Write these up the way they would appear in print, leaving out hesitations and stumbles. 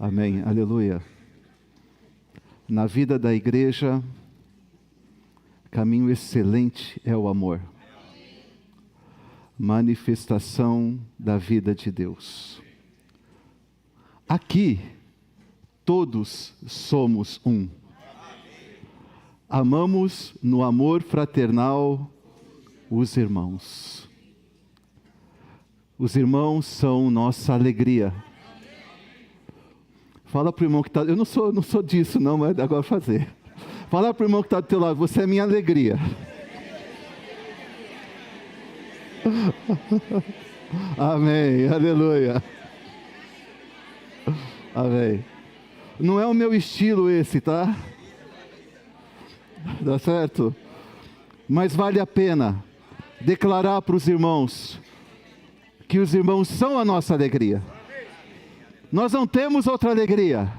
Amém, aleluia. Na vida da igreja, caminho excelente é o amor. Manifestação da vida de Deus. Aqui, todos somos um. Amamos no amor fraternal os irmãos. Os irmãos são nossa alegria. Fala para o irmão que está... Eu não sou disso não, mas agora vou fazer. Fala para o irmão que está do teu lado, você é minha alegria. Amém, aleluia. Amém. Não é o meu estilo esse, tá? Dá certo? Mas vale a pena declarar para os irmãos que os irmãos são a nossa alegria. Nós não temos outra alegria,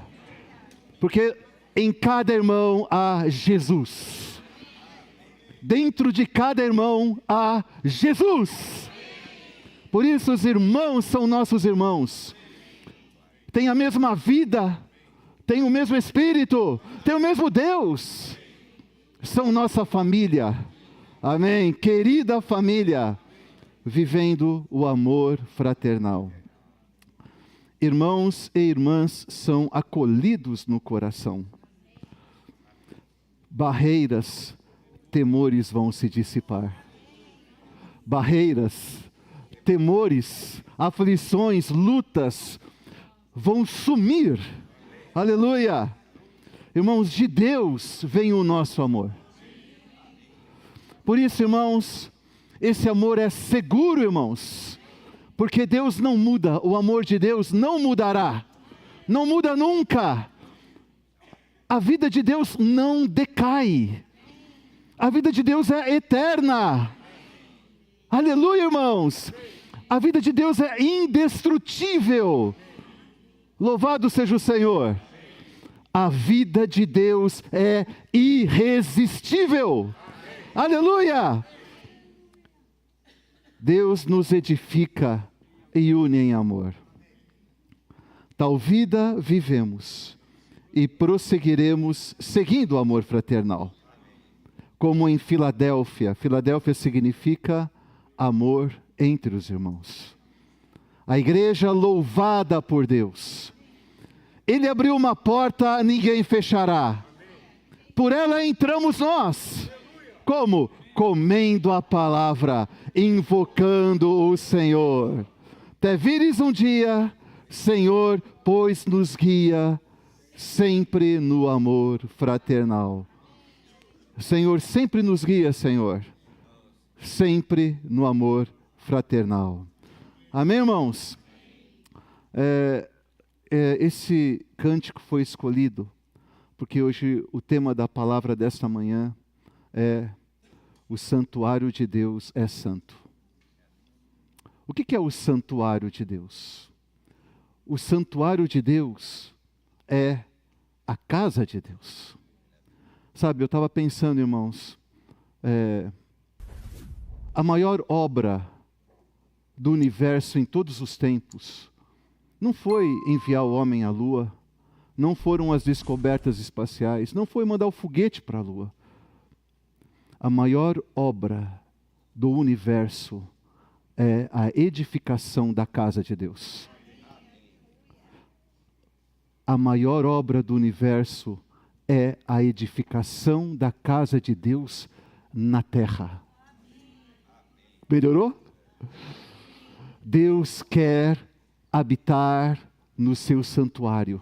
porque em cada irmão há Jesus. Dentro de cada irmão há Jesus. Por isso os irmãos são nossos irmãos. Têm a mesma vida, têm o mesmo Espírito, têm o mesmo Deus. São nossa família. Amém? Querida família, vivendo o amor fraternal. Irmãos e irmãs são acolhidos no coração. Barreiras, temores vão se dissipar. Barreiras, temores, aflições, lutas vão sumir. Aleluia! Irmãos, de Deus vem o nosso amor. Por isso, irmãos, esse amor é seguro, irmãos. Porque Deus não muda, o amor de Deus não mudará, não muda nunca. A vida de Deus não decai, a vida de Deus é eterna. Aleluia, irmãos, a vida de Deus é indestrutível. Louvado seja o Senhor. A vida de Deus é irresistível. Aleluia. Deus nos edifica e une em amor. Tal vida vivemos e prosseguiremos seguindo o amor fraternal. Como em Filadélfia. Filadélfia significa amor entre os irmãos. A igreja louvada por Deus. Ele abriu uma porta, ninguém fechará. Por ela entramos nós. Como? Comendo a palavra, invocando o Senhor. Até vires um dia, Senhor, pois nos guia sempre no amor fraternal. Senhor, sempre nos guia, Senhor. Sempre no amor fraternal. Amém, irmãos? Esse cântico foi escolhido, porque hoje o tema da palavra desta manhã é: o santuário de Deus é santo. O que é o santuário de Deus? O santuário de Deus é a casa de Deus. Sabe, eu estava pensando, irmãos, a maior obra do universo em todos os tempos não foi enviar o homem à lua, não foram as descobertas espaciais, não foi mandar o foguete para a lua. A maior obra do universo é a edificação da casa de Deus. A maior obra do universo é a edificação da casa de Deus na terra. Melhorou? Deus quer habitar no seu santuário.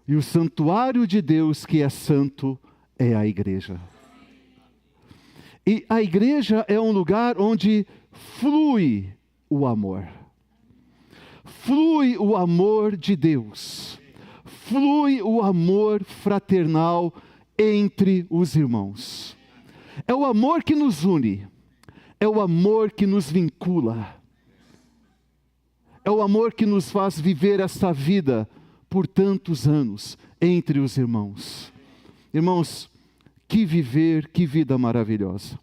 E o santuário de Deus que é santo é a igreja. E a igreja é um lugar onde flui o amor. Flui o amor de Deus. Flui o amor fraternal entre os irmãos. É o amor que nos une. É o amor que nos vincula. É o amor que nos faz viver esta vida por tantos anos entre os irmãos. Irmãos, que viver, que vida maravilhosa.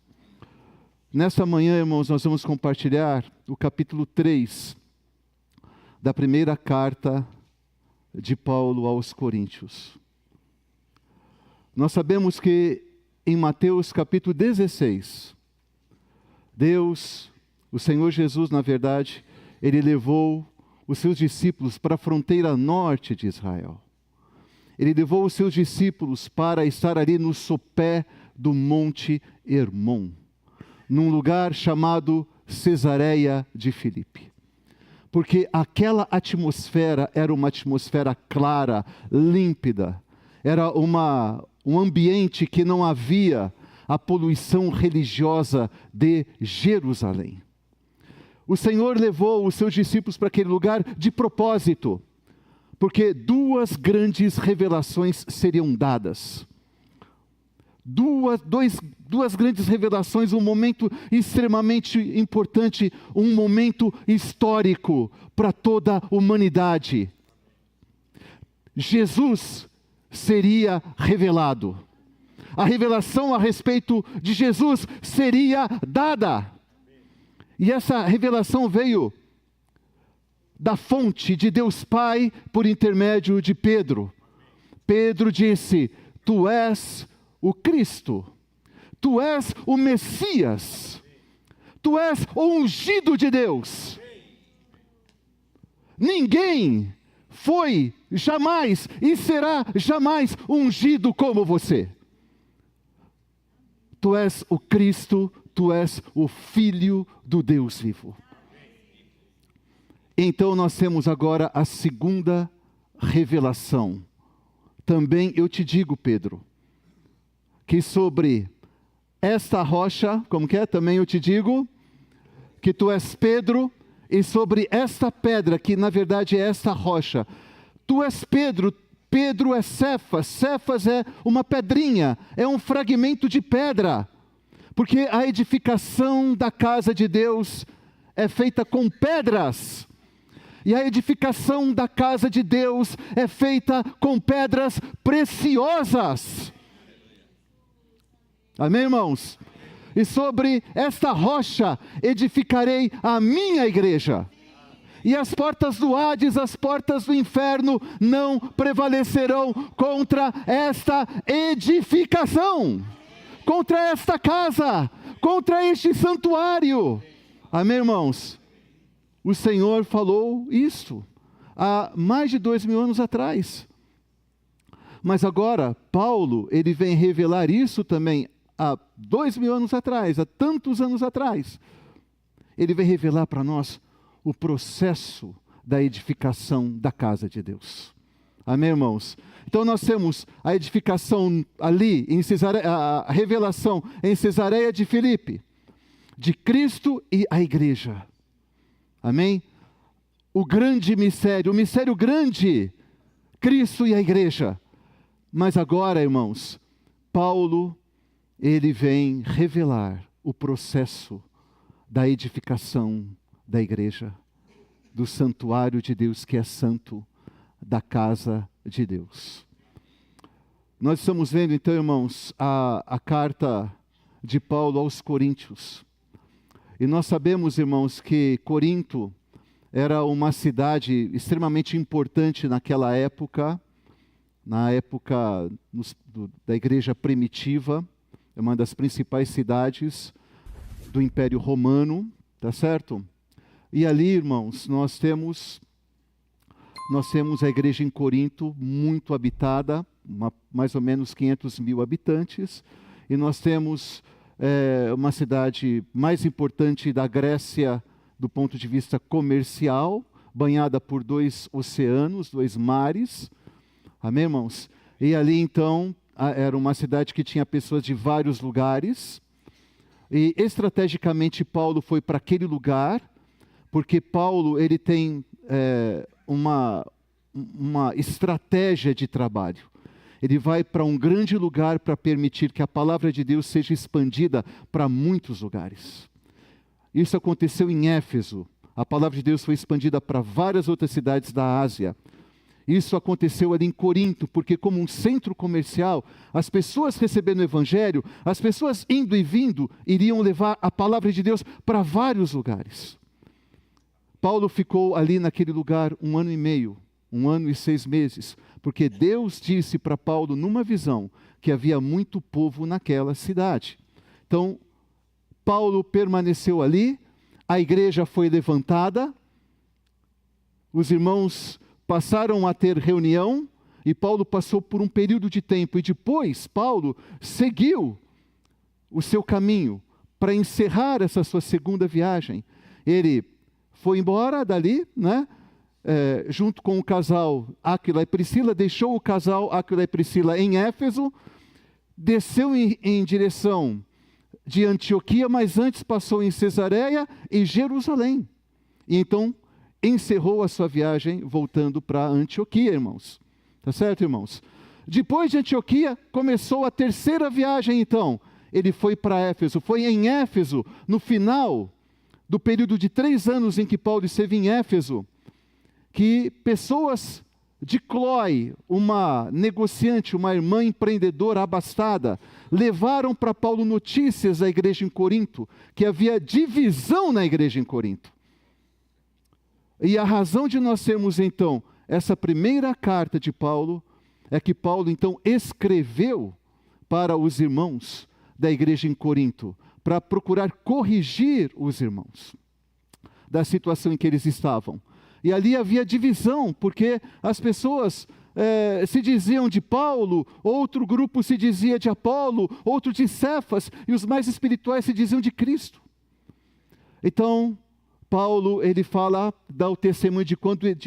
Nesta manhã, irmãos, nós vamos compartilhar o capítulo 3 da primeira carta de Paulo aos Coríntios. Nós sabemos que em Mateus capítulo 16, Deus, o Senhor Jesus, na verdade, Ele levou os seus discípulos para a fronteira norte de Israel. Ele levou os seus discípulos para estar ali no sopé do Monte Hermon, num lugar chamado Cesareia de Filipe. Porque aquela atmosfera era uma atmosfera clara, límpida. Era um ambiente que não havia a poluição religiosa de Jerusalém. O Senhor levou os seus discípulos para aquele lugar de propósito, porque duas grandes revelações seriam dadas. Duas grandes revelações, um momento extremamente importante, um momento histórico para toda a humanidade. Jesus seria revelado. A revelação a respeito de Jesus seria dada. E essa revelação veio da fonte de Deus Pai por intermédio de Pedro. Pedro disse: Tu és o Cristo, Tu és o Messias, Tu és o ungido de Deus. Ninguém foi jamais e será jamais ungido como você. Tu és o Cristo, Tu és o Filho do Deus vivo. Então nós temos agora a segunda revelação. Também eu te digo, Pedro, que sobre esta rocha, como que é? Também eu te digo, que tu és Pedro, e sobre esta pedra, que na verdade é esta rocha, tu és Pedro, Pedro é Cefas, Cefas é uma pedrinha, é um fragmento de pedra, porque a edificação da casa de Deus é feita com pedras, e a edificação da casa de Deus é feita com pedras preciosas. Amém, irmãos? E sobre esta rocha edificarei a minha igreja. E as portas do Hades, as portas do inferno não prevalecerão contra esta edificação, contra esta casa, contra este santuário. Amém, irmãos? O Senhor falou isso há mais de 2000 anos atrás. Mas agora, Paulo, ele vem revelar isso também há 2000 anos atrás, há tantos anos atrás. Ele vem revelar para nós o processo da edificação da casa de Deus. Amém, irmãos? Então nós temos a edificação ali, em Cesareia, a revelação em Cesareia de Filipe, de Cristo e a igreja. Amém? O grande mistério, o mistério grande, Cristo e a igreja. Mas agora, irmãos, Paulo, ele vem revelar o processo da edificação da igreja, do santuário de Deus que é santo, da casa de Deus. Nós estamos vendo então, irmãos, a carta de Paulo aos Coríntios. E nós sabemos, irmãos, que Corinto era uma cidade extremamente importante naquela época, na época da igreja primitiva, é uma das principais cidades do Império Romano, tá certo? E ali, irmãos, nós temos a igreja em Corinto, muito habitada, mais ou menos 500 mil habitantes, e nós temos uma cidade mais importante da Grécia do ponto de vista comercial, banhada por 2 oceanos, 2 mares, amém, irmãos? E ali então, era uma cidade que tinha pessoas de vários lugares, e estrategicamente Paulo foi para aquele lugar, porque Paulo ele tem uma estratégia de trabalho. Ele vai para um grande lugar para permitir que a palavra de Deus seja expandida para muitos lugares. Isso aconteceu em Éfeso. A palavra de Deus foi expandida para várias outras cidades da Ásia. Isso aconteceu ali em Corinto, porque como um centro comercial, as pessoas recebendo o evangelho, as pessoas indo e vindo, iriam levar a palavra de Deus para vários lugares. Paulo ficou ali naquele lugar 1 ano e meio, 1 ano e 6 meses, porque Deus disse para Paulo numa visão que havia muito povo naquela cidade. Então, Paulo permaneceu ali, a igreja foi levantada, os irmãos passaram a ter reunião, e Paulo passou por um período de tempo, e depois Paulo seguiu o seu caminho para encerrar essa sua segunda viagem. Ele foi embora dali, né? Junto com o casal Áquila e Priscila, deixou o casal Áquila e Priscila em Éfeso, desceu em direção de Antioquia, mas antes passou em Cesareia e Jerusalém. E então encerrou a sua viagem voltando para Antioquia, irmãos. Tá certo, irmãos? Depois de Antioquia, começou a terceira viagem, então. Ele foi para Éfeso. Foi em Éfeso, no final do período de 3 anos em que Paulo esteve em Éfeso, que pessoas de Cloé, uma negociante, uma irmã empreendedora abastada, levaram para Paulo notícias da igreja em Corinto, que havia divisão na igreja em Corinto. E a razão de nós termos, então, essa primeira carta de Paulo, é que Paulo, então, escreveu para os irmãos da igreja em Corinto, para procurar corrigir os irmãos da situação em que eles estavam. E ali havia divisão, porque as pessoas se diziam de Paulo, outro grupo se dizia de Apolo, outro de Cefas, e os mais espirituais se diziam de Cristo. Então, Paulo, ele fala, dá o testemunho de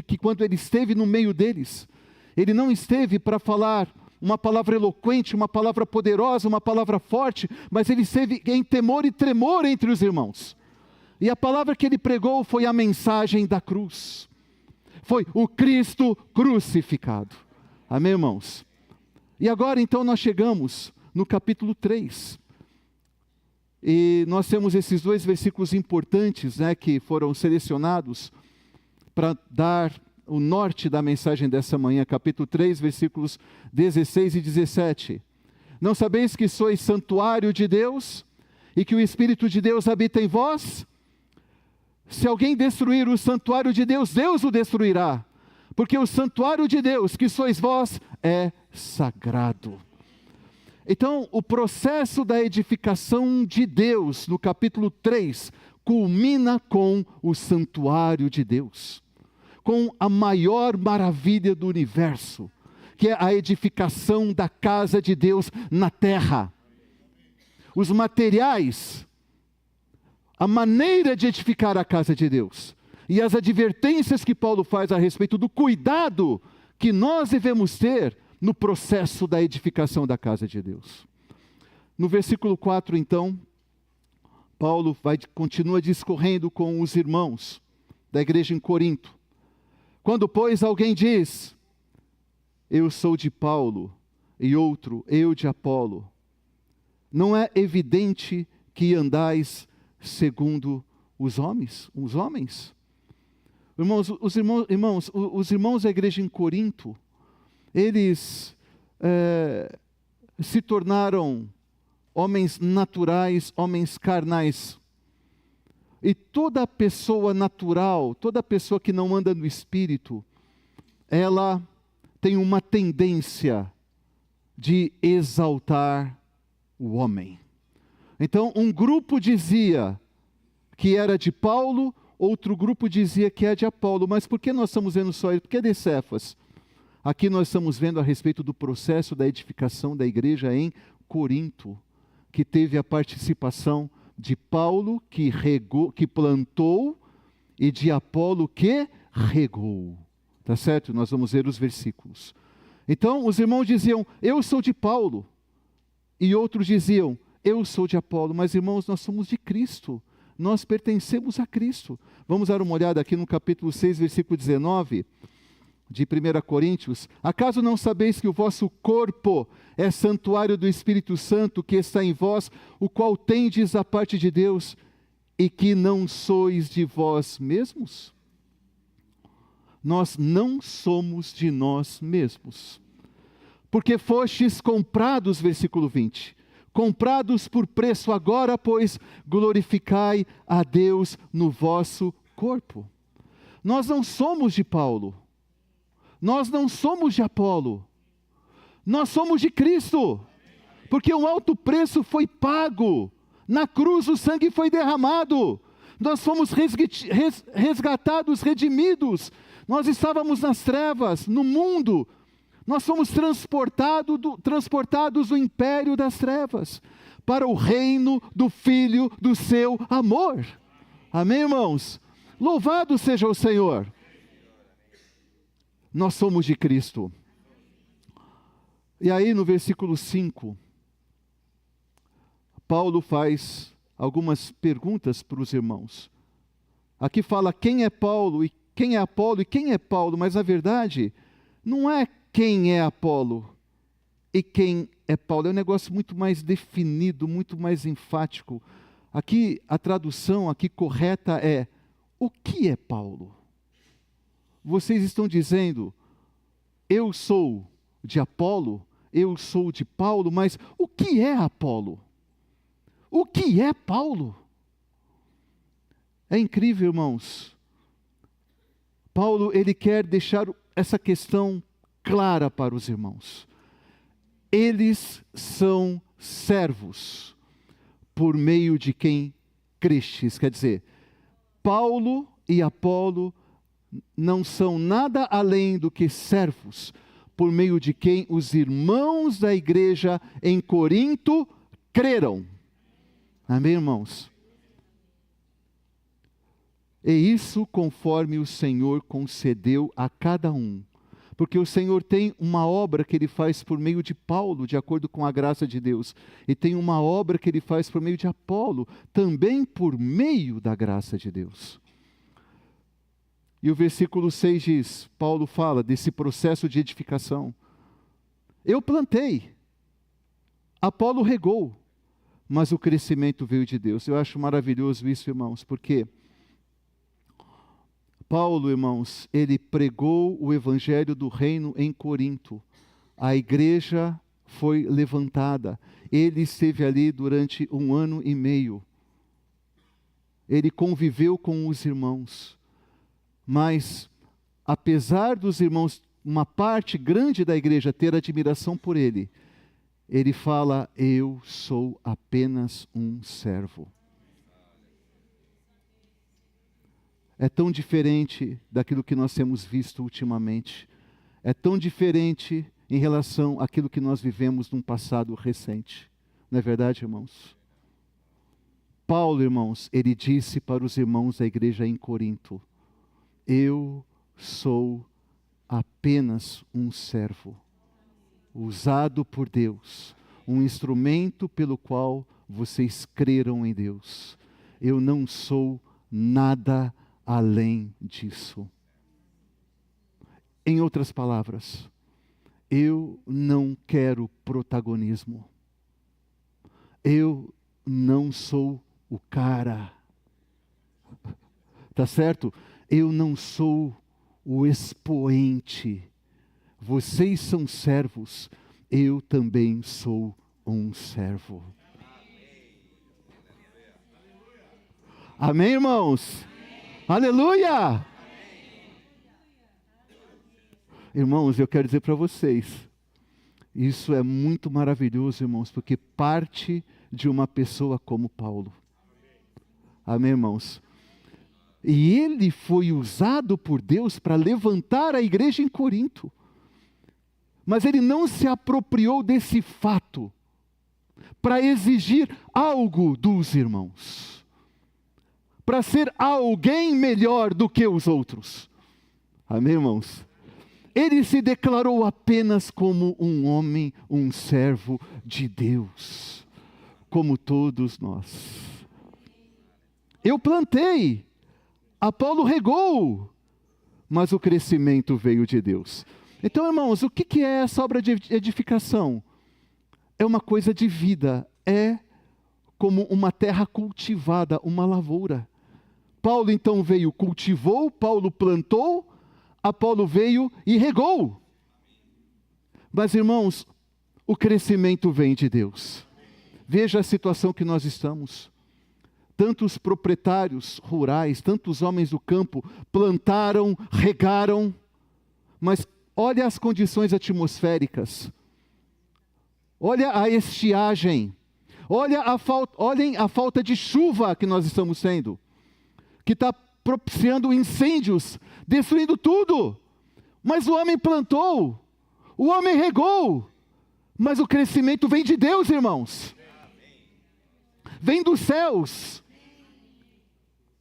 que quando ele esteve no meio deles, ele não esteve para falar uma palavra eloquente, uma palavra poderosa, uma palavra forte, mas ele esteve em temor e tremor entre os irmãos. E a palavra que ele pregou foi a mensagem da cruz. Foi o Cristo crucificado. Amém, irmãos? E agora, então, nós chegamos no capítulo 3. E nós temos esses 2 versículos importantes, né, que foram selecionados para dar o norte da mensagem dessa manhã. Capítulo 3, versículos 16 e 17. Não sabeis que sois santuário de Deus e que o Espírito de Deus habita em vós? Se alguém destruir o santuário de Deus, Deus o destruirá, porque o santuário de Deus, que sois vós, é sagrado. Então, o processo da edificação de Deus, no capítulo 3, culmina com o santuário de Deus, com a maior maravilha do universo, que é a edificação da casa de Deus na terra. Os materiais, a maneira de edificar a casa de Deus, e as advertências que Paulo faz a respeito do cuidado que nós devemos ter no processo da edificação da casa de Deus. No versículo 4, então, Paulo continua discorrendo com os irmãos da igreja em Corinto. Quando, pois, alguém diz, eu sou de Paulo, e outro, eu de Apolo, não é evidente que andais segundo os homens? Os irmãos da igreja em Corinto, eles se tornaram homens naturais, homens carnais. E toda pessoa natural, toda pessoa que não anda no Espírito, ela tem uma tendência de exaltar o homem. Então, um grupo dizia que era de Paulo, outro grupo dizia que é de Apolo. Mas por que nós estamos vendo só ele? Por que de Cefas? Aqui nós estamos vendo a respeito do processo da edificação da igreja em Corinto, que teve a participação de Paulo, que plantou, e de Apolo, que regou. Tá certo? Nós vamos ver os versículos. Então, os irmãos diziam, eu sou de Paulo. E outros diziam, eu sou de Apolo. Mas, irmãos, nós somos de Cristo. Nós pertencemos a Cristo. Vamos dar uma olhada aqui no capítulo 6, versículo 19, de 1 Coríntios. Acaso não sabeis que o vosso corpo é santuário do Espírito Santo que está em vós, o qual tendes da parte de Deus, e que não sois de vós mesmos? Nós não somos de nós mesmos, porque fostes comprados, versículo 20, comprados por preço. Agora, pois, glorificai a Deus no vosso corpo. Nós não somos de Paulo, Nós não somos de Apolo, nós somos de Cristo, porque um alto preço foi pago, na cruz o sangue foi derramado, nós fomos resgatados, redimidos, nós estávamos nas trevas, no mundo, nós fomos transportados do império das trevas, para o reino do Filho do seu amor. Amém, irmãos? Louvado seja o Senhor. Nós somos de Cristo. E aí no versículo 5, Paulo faz algumas perguntas para os irmãos. Aqui fala quem é Paulo, e quem é Apolo, e quem é Paulo, mas na verdade, não é quem é Apolo e quem é Paulo, é um negócio muito mais definido, muito mais enfático. Aqui, a tradução aqui correta é, o que é Paulo? Vocês estão dizendo, eu sou de Apolo, eu sou de Paulo, mas o que é Apolo? O que é Paulo? É incrível, irmãos. Paulo, ele quer deixar essa questão clara para os irmãos. Eles são servos, por meio de quem crestes. Quer dizer, Paulo e Apolo não são nada além do que servos, por meio de quem os irmãos da igreja em Corinto creram. Amém, irmãos? E isso conforme o Senhor concedeu a cada um. Porque o Senhor tem uma obra que Ele faz por meio de Paulo, de acordo com a graça de Deus. E tem uma obra que Ele faz por meio de Apolo, também por meio da graça de Deus. E o versículo 6 diz, Paulo fala desse processo de edificação. Eu plantei, Apolo regou, mas o crescimento veio de Deus. Eu acho maravilhoso isso, irmãos, porque Paulo, irmãos, ele pregou o evangelho do reino em Corinto. A igreja foi levantada. Ele esteve ali durante 1 ano e meio. Ele conviveu com os irmãos. Mas, apesar dos irmãos, uma parte grande da igreja ter admiração por ele, ele fala, eu sou apenas um servo. É tão diferente daquilo que nós temos visto ultimamente. É tão diferente em relação àquilo que nós vivemos num passado recente. Não é verdade, irmãos? Paulo, irmãos, ele disse para os irmãos da igreja em Corinto, eu sou apenas um servo, usado por Deus, um instrumento pelo qual vocês creram em Deus. Eu não sou nada além disso. Em outras palavras, eu não quero protagonismo. Eu não sou o cara. Tá certo? Eu não sou o expoente. Vocês são servos, eu também sou um servo. Amém, irmãos? Aleluia! Irmãos, eu quero dizer para vocês, isso é muito maravilhoso, irmãos, porque parte de uma pessoa como Paulo. Amém, irmãos? E ele foi usado por Deus para levantar a igreja em Corinto. Mas ele não se apropriou desse fato para exigir algo dos irmãos. Para ser alguém melhor do que os outros. Amém, irmãos? Ele se declarou apenas como um homem, um servo de Deus. Como todos nós. Eu plantei, Apolo regou, mas o crescimento veio de Deus. Então, irmãos, o que é essa obra de edificação? É uma coisa de vida, é como uma terra cultivada, uma lavoura. Paulo então veio, cultivou, Paulo plantou, Apolo veio e regou. Mas, irmãos, o crescimento vem de Deus. Veja a situação que nós estamos. Tantos proprietários rurais, tantos homens do campo plantaram, regaram, mas olha as condições atmosféricas, olha a estiagem, olhem a falta de chuva que nós estamos tendo, que está propiciando incêndios, destruindo tudo. Mas o homem plantou, o homem regou, mas o crescimento vem de Deus, irmãos. Vem dos céus.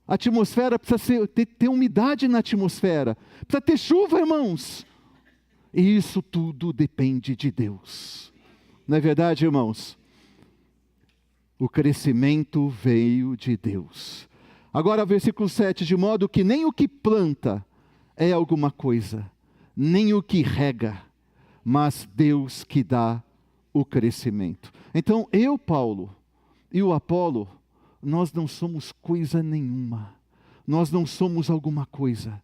A atmosfera precisa ter umidade na atmosfera, precisa ter chuva, irmãos. E isso tudo depende de Deus. Não é verdade, irmãos? O crescimento veio de Deus. Agora, versículo 7, de modo que nem o que planta é alguma coisa, nem o que rega, mas Deus que dá o crescimento. Então, eu, Paulo, e o Apolo, nós não somos coisa nenhuma. Nós não somos alguma coisa.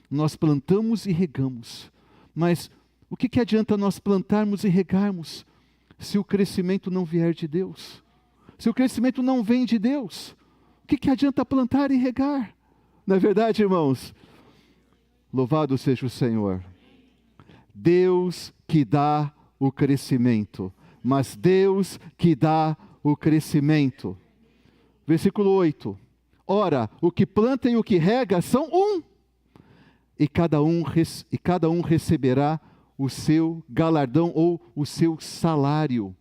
Nós plantamos e regamos. Mas o que adianta nós plantarmos e regarmos se o crescimento não vier de Deus? Se o crescimento não vem de Deus, o que adianta plantar e regar? Não é verdade, irmãos? Louvado seja o Senhor. Deus que dá o crescimento, mas Deus que dá o crescimento. Versículo 8. Ora, o que planta e o que rega são um, e cada um receberá o seu galardão ou o seu salário.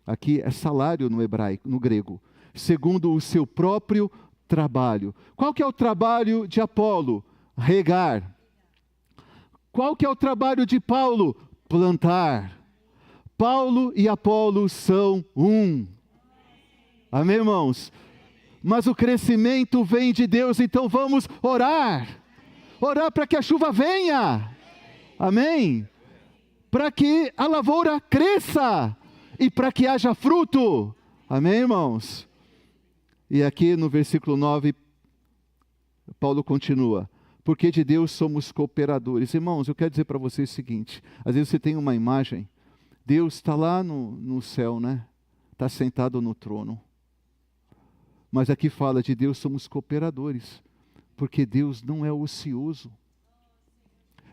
Aqui é salário no hebraico, no grego, segundo o seu próprio trabalho. Qual que é o trabalho de Apolo? Regar. Qual que é o trabalho de Paulo? Plantar. Paulo e Apolo são um. Amém, irmãos? Mas o crescimento vem de Deus, então vamos orar. Orar para que a chuva venha. Amém? Para que a lavoura cresça e para que haja fruto. Amém, irmãos? E aqui no versículo 9, Paulo continua. Porque de Deus somos cooperadores. Irmãos, eu quero dizer para vocês o seguinte. Às vezes você tem uma imagem. Deus está lá no céu, né? Está sentado no trono. Mas aqui fala de Deus somos cooperadores. Porque Deus não é ocioso.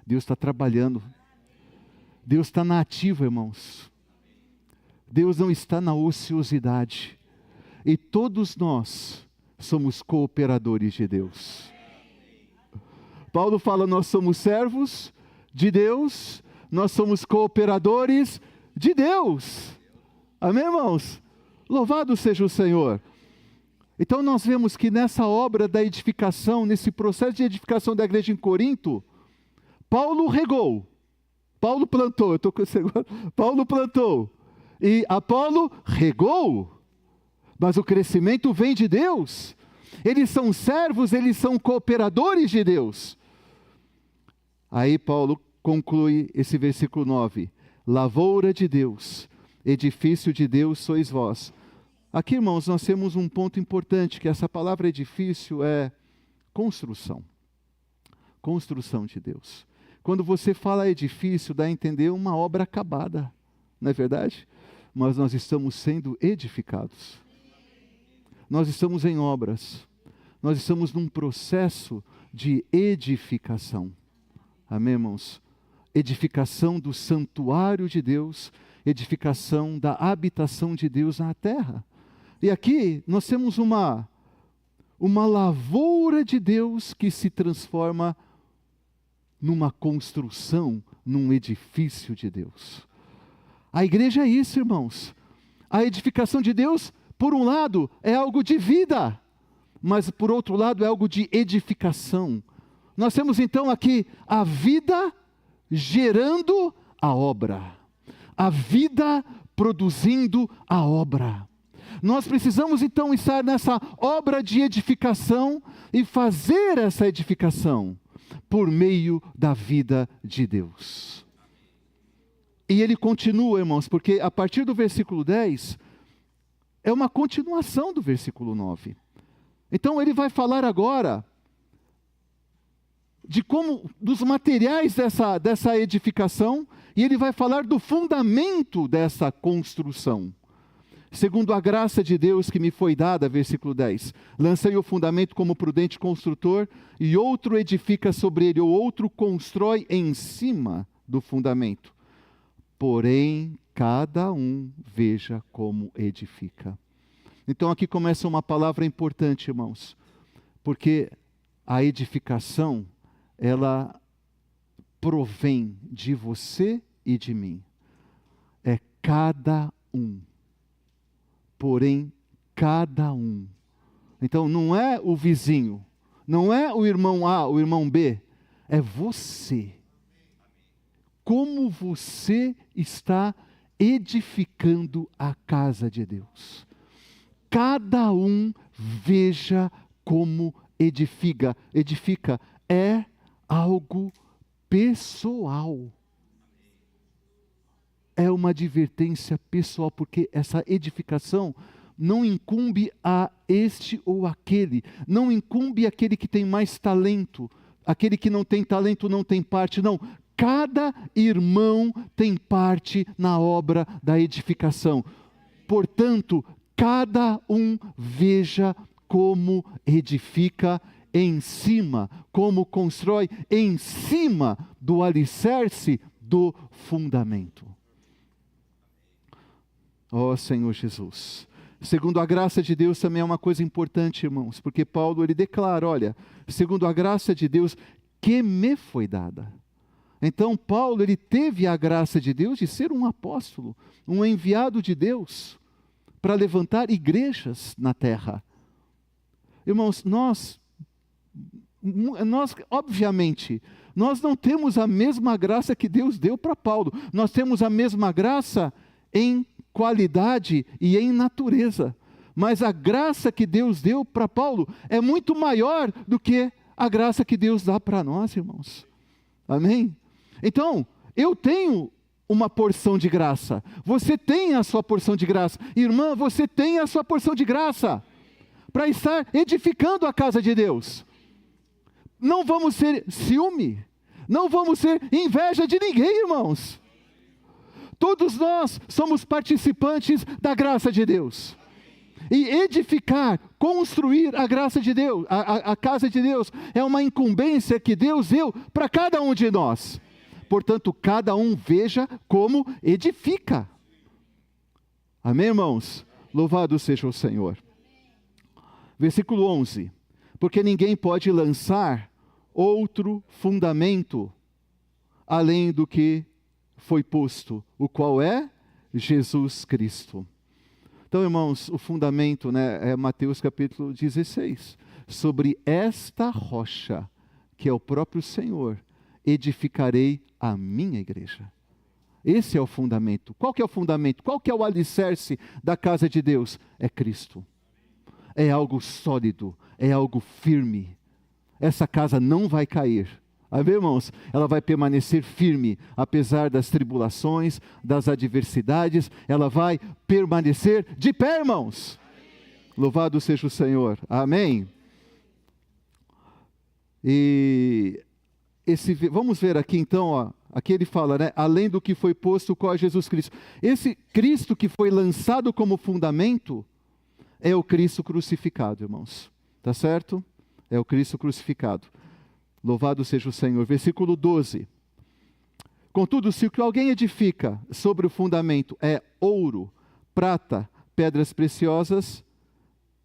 Deus está trabalhando. Deus está na ativa, irmãos. Deus não está na ociosidade. E todos nós somos cooperadores de Deus. Paulo fala, nós somos servos de Deus, nós somos cooperadores de Deus. Amém, irmãos? Louvado seja o Senhor. Então nós vemos que nessa obra da edificação, nesse processo de edificação da igreja em Corinto, Paulo regou, Paulo plantou, Paulo plantou, e Apolo regou, mas o crescimento vem de Deus. Eles são servos, eles são cooperadores de Deus. Aí Paulo conclui esse versículo 9. Lavoura de Deus, edifício de Deus sois vós. Aqui, irmãos, nós temos um ponto importante, que essa palavra edifício é construção. Construção de Deus. Quando você fala edifício, dá a entender uma obra acabada, não é verdade? Mas nós estamos sendo edificados. Nós estamos em obras. Nós estamos num processo de edificação. Amém, irmãos? Edificação do santuário de Deus, edificação da habitação de Deus na terra. E aqui nós temos uma lavoura de Deus que se transforma numa construção, num edifício de Deus. A igreja é isso, irmãos. A edificação de Deus, por um lado, é algo de vida, mas por outro lado é algo de edificação. Nós temos então aqui a vida gerando a obra, a vida produzindo a obra. Nós precisamos então estar nessa obra de edificação e fazer essa edificação por meio da vida de Deus. E ele continua, irmãos, porque a partir do versículo 10, é uma continuação do versículo 9. Então ele vai falar agora de como, dos materiais dessa edificação, e ele vai falar do fundamento dessa construção. Segundo a graça de Deus que me foi dada, versículo 10, lancei o fundamento como prudente construtor, e outro edifica sobre ele, ou outro constrói em cima do fundamento. Porém, cada um veja como edifica. Então aqui começa uma palavra importante, irmãos, porque a edificação, ela provém de você e de mim. É cada um. Porém, cada um. Então não é o vizinho, não é o irmão A, o irmão B, é você. Como você está edificando a casa de Deus. Cada um veja como edifica. Edifica é algo pessoal. É uma advertência pessoal, porque essa edificação não incumbe a este ou aquele, não incumbe aquele que tem mais talento, aquele que não tem talento não tem parte, não. Cada irmão tem parte na obra da edificação. Portanto, cada um veja como edifica em cima, como constrói em cima do alicerce do fundamento. Ó Senhor Jesus. Segundo a graça de Deus também é uma coisa importante, irmãos, porque Paulo ele declara, olha, segundo a graça de Deus que me foi dada. Então Paulo ele teve a graça de Deus de ser um apóstolo, um enviado de Deus para levantar igrejas na terra. Irmãos, nós obviamente, nós não temos a mesma graça que Deus deu para Paulo. Nós temos a mesma graça em qualidade e em natureza. Mas a graça que Deus deu para Paulo é muito maior do que a graça que Deus dá para nós, irmãos. Amém? Então, eu tenho uma porção de graça. Você tem a sua porção de graça. Irmã, você tem a sua porção de graça para estar edificando a casa de Deus. Não vamos ser ciúme. Não vamos ser inveja de ninguém, irmãos. Todos nós somos participantes da graça de Deus. E edificar, construir a graça de Deus, a casa de Deus, é uma incumbência que Deus deu para cada um de nós. Portanto, cada um veja como edifica. Amém, irmãos? Louvado seja o Senhor. Versículo 11. Porque ninguém pode lançar outro fundamento além do que foi posto, o qual é Jesus Cristo. Então, irmãos, o fundamento, é Mateus capítulo 16. Sobre esta rocha, que é o próprio Senhor, edificarei a minha igreja. Esse é o fundamento. Qual que é o fundamento? Qual que é o alicerce da casa de Deus? É Cristo. É algo sólido, é algo firme. Essa casa não vai cair. Amém, irmãos? Ela vai permanecer firme, apesar das tribulações, das adversidades, ela vai permanecer de pé, irmãos. Louvado seja o Senhor. Amém? E vamos ver aqui então, aqui ele fala, além do que foi posto, qual é Jesus Cristo. Esse Cristo que foi lançado como fundamento, é o Cristo crucificado, irmãos. Tá certo? É o Cristo crucificado. Louvado seja o Senhor. Versículo 12. Contudo, se o que alguém edifica sobre o fundamento é ouro, prata, pedras preciosas,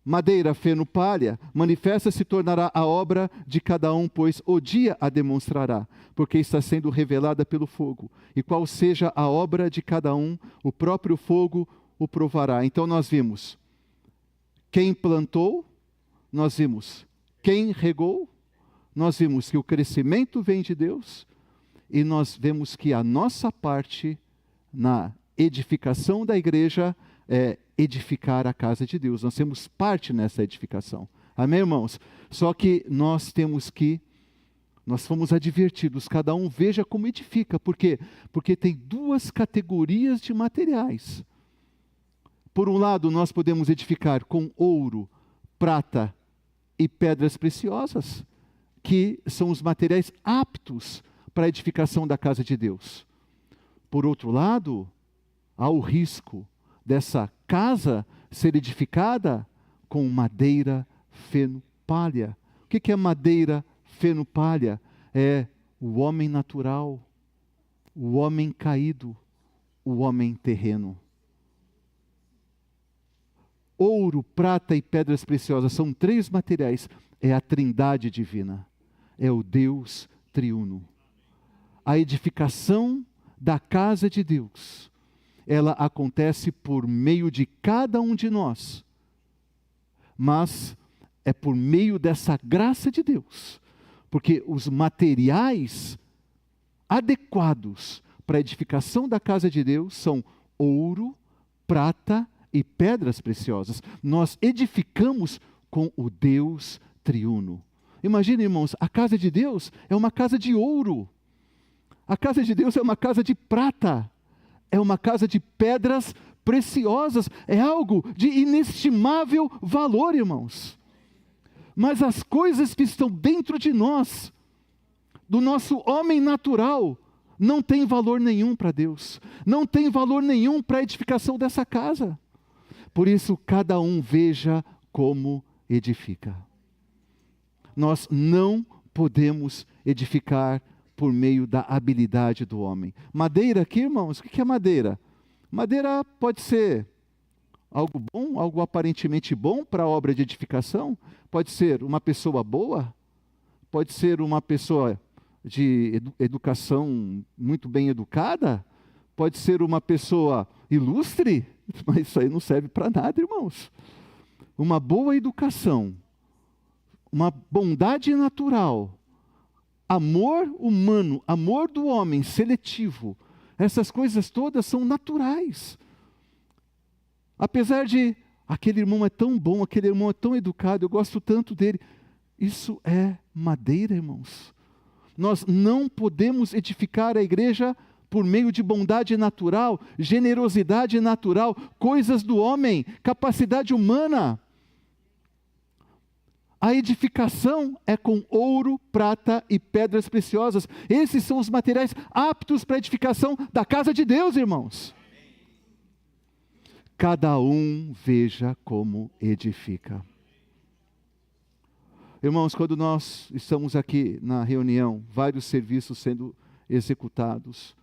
madeira, feno, palha, manifesta se tornará a obra de cada um, pois o dia a demonstrará, porque está sendo revelada pelo fogo. E qual seja a obra de cada um, o próprio fogo o provará. Então nós vimos quem plantou, nós vimos quem regou, nós vimos que o crescimento vem de Deus, e nós vemos que a nossa parte na edificação da igreja é edificar a casa de Deus. Nós temos parte nessa edificação. Amém, irmãos? Só que nós fomos advertidos, cada um veja como edifica. Por quê? Porque tem duas categorias de materiais. Por um lado, nós podemos edificar com ouro, prata e pedras preciosas, que são os materiais aptos para a edificação da casa de Deus. Por outro lado, há o risco dessa casa ser edificada com madeira, feno, palha. O que é madeira, feno, palha? É o homem natural, o homem caído, o homem terreno. Ouro, prata e pedras preciosas são 3 materiais. É a trindade divina. É o Deus triuno. A edificação da casa de Deus, ela acontece por meio de cada um de nós. Mas é por meio dessa graça de Deus. Porque os materiais adequados para a edificação da casa de Deus são ouro, prata e pedras preciosas. Nós edificamos com o Deus triuno. Imagina, irmãos, a casa de Deus é uma casa de ouro. A casa de Deus é uma casa de prata. É uma casa de pedras preciosas. É algo de inestimável valor, irmãos. Mas as coisas que estão dentro de nós, do nosso homem natural, não tem valor nenhum para Deus. Não tem valor nenhum para a edificação dessa casa. Por isso, cada um veja como edifica. Nós não podemos edificar por meio da habilidade do homem. Madeira aqui, irmãos, o que é madeira? Madeira pode ser algo bom, algo aparentemente bom para a obra de edificação. Pode ser uma pessoa boa, pode ser uma pessoa de educação muito bem educada, pode ser uma pessoa ilustre, mas isso aí não serve para nada, irmãos. Uma boa educação, uma bondade natural, amor humano, amor do homem seletivo, essas coisas todas são naturais. Apesar de aquele irmão é tão bom, aquele irmão é tão educado, eu gosto tanto dele, isso é madeira, irmãos. Nós não podemos edificar a igreja por meio de bondade natural, generosidade natural, coisas do homem, capacidade humana. A edificação é com ouro, prata e pedras preciosas. Esses são os materiais aptos para a edificação da casa de Deus, irmãos. Cada um veja como edifica. Irmãos, quando nós estamos aqui na reunião, vários serviços sendo executados,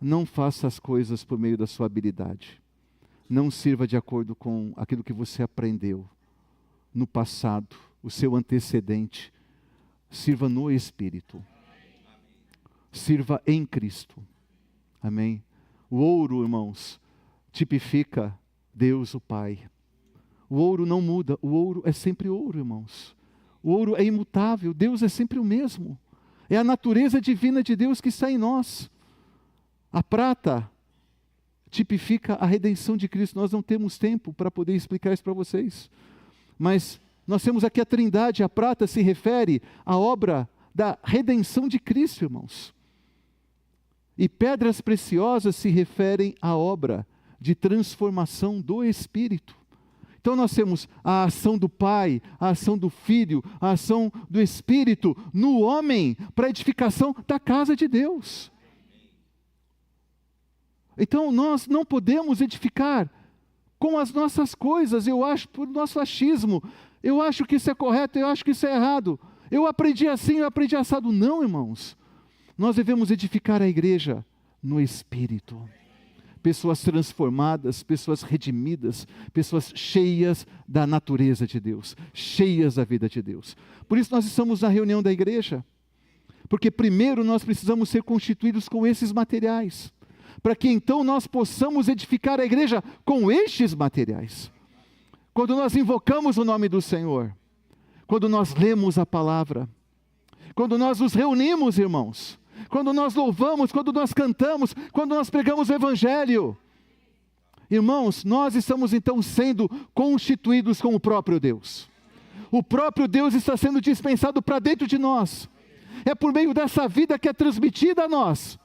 não faça as coisas por meio da sua habilidade. Não sirva de acordo com aquilo que você aprendeu no passado, o seu antecedente. Sirva no Espírito. Sirva em Cristo. Amém? O ouro, irmãos, tipifica Deus o Pai. O ouro não muda, o ouro é sempre ouro, irmãos. O ouro é imutável, Deus é sempre o mesmo. É a natureza divina de Deus que está em nós. A prata tipifica a redenção de Cristo. Nós não temos tempo para poder explicar isso para vocês. Mas nós temos aqui a trindade. A prata se refere à obra da redenção de Cristo, irmãos. E pedras preciosas se referem à obra de transformação do Espírito. Então nós temos a ação do Pai, a ação do Filho, a ação do Espírito no homem para a edificação da casa de Deus. Então nós não podemos edificar com as nossas coisas, eu acho, por nosso achismo, eu acho que isso é correto, eu acho que isso é errado, eu aprendi assim, eu aprendi assado. Não, irmãos, nós devemos edificar a igreja no Espírito. Pessoas transformadas, pessoas redimidas, pessoas cheias da natureza de Deus, cheias da vida de Deus. Por isso nós estamos na reunião da igreja, porque primeiro nós precisamos ser constituídos com esses materiais, para que então nós possamos edificar a igreja com estes materiais. Quando nós invocamos o nome do Senhor, quando nós lemos a palavra, quando nós nos reunimos, irmãos, quando nós louvamos, quando nós cantamos, quando nós pregamos o Evangelho. Irmãos, nós estamos então sendo constituídos com o próprio Deus. O próprio Deus está sendo dispensado para dentro de nós. É por meio dessa vida que é transmitida a nós,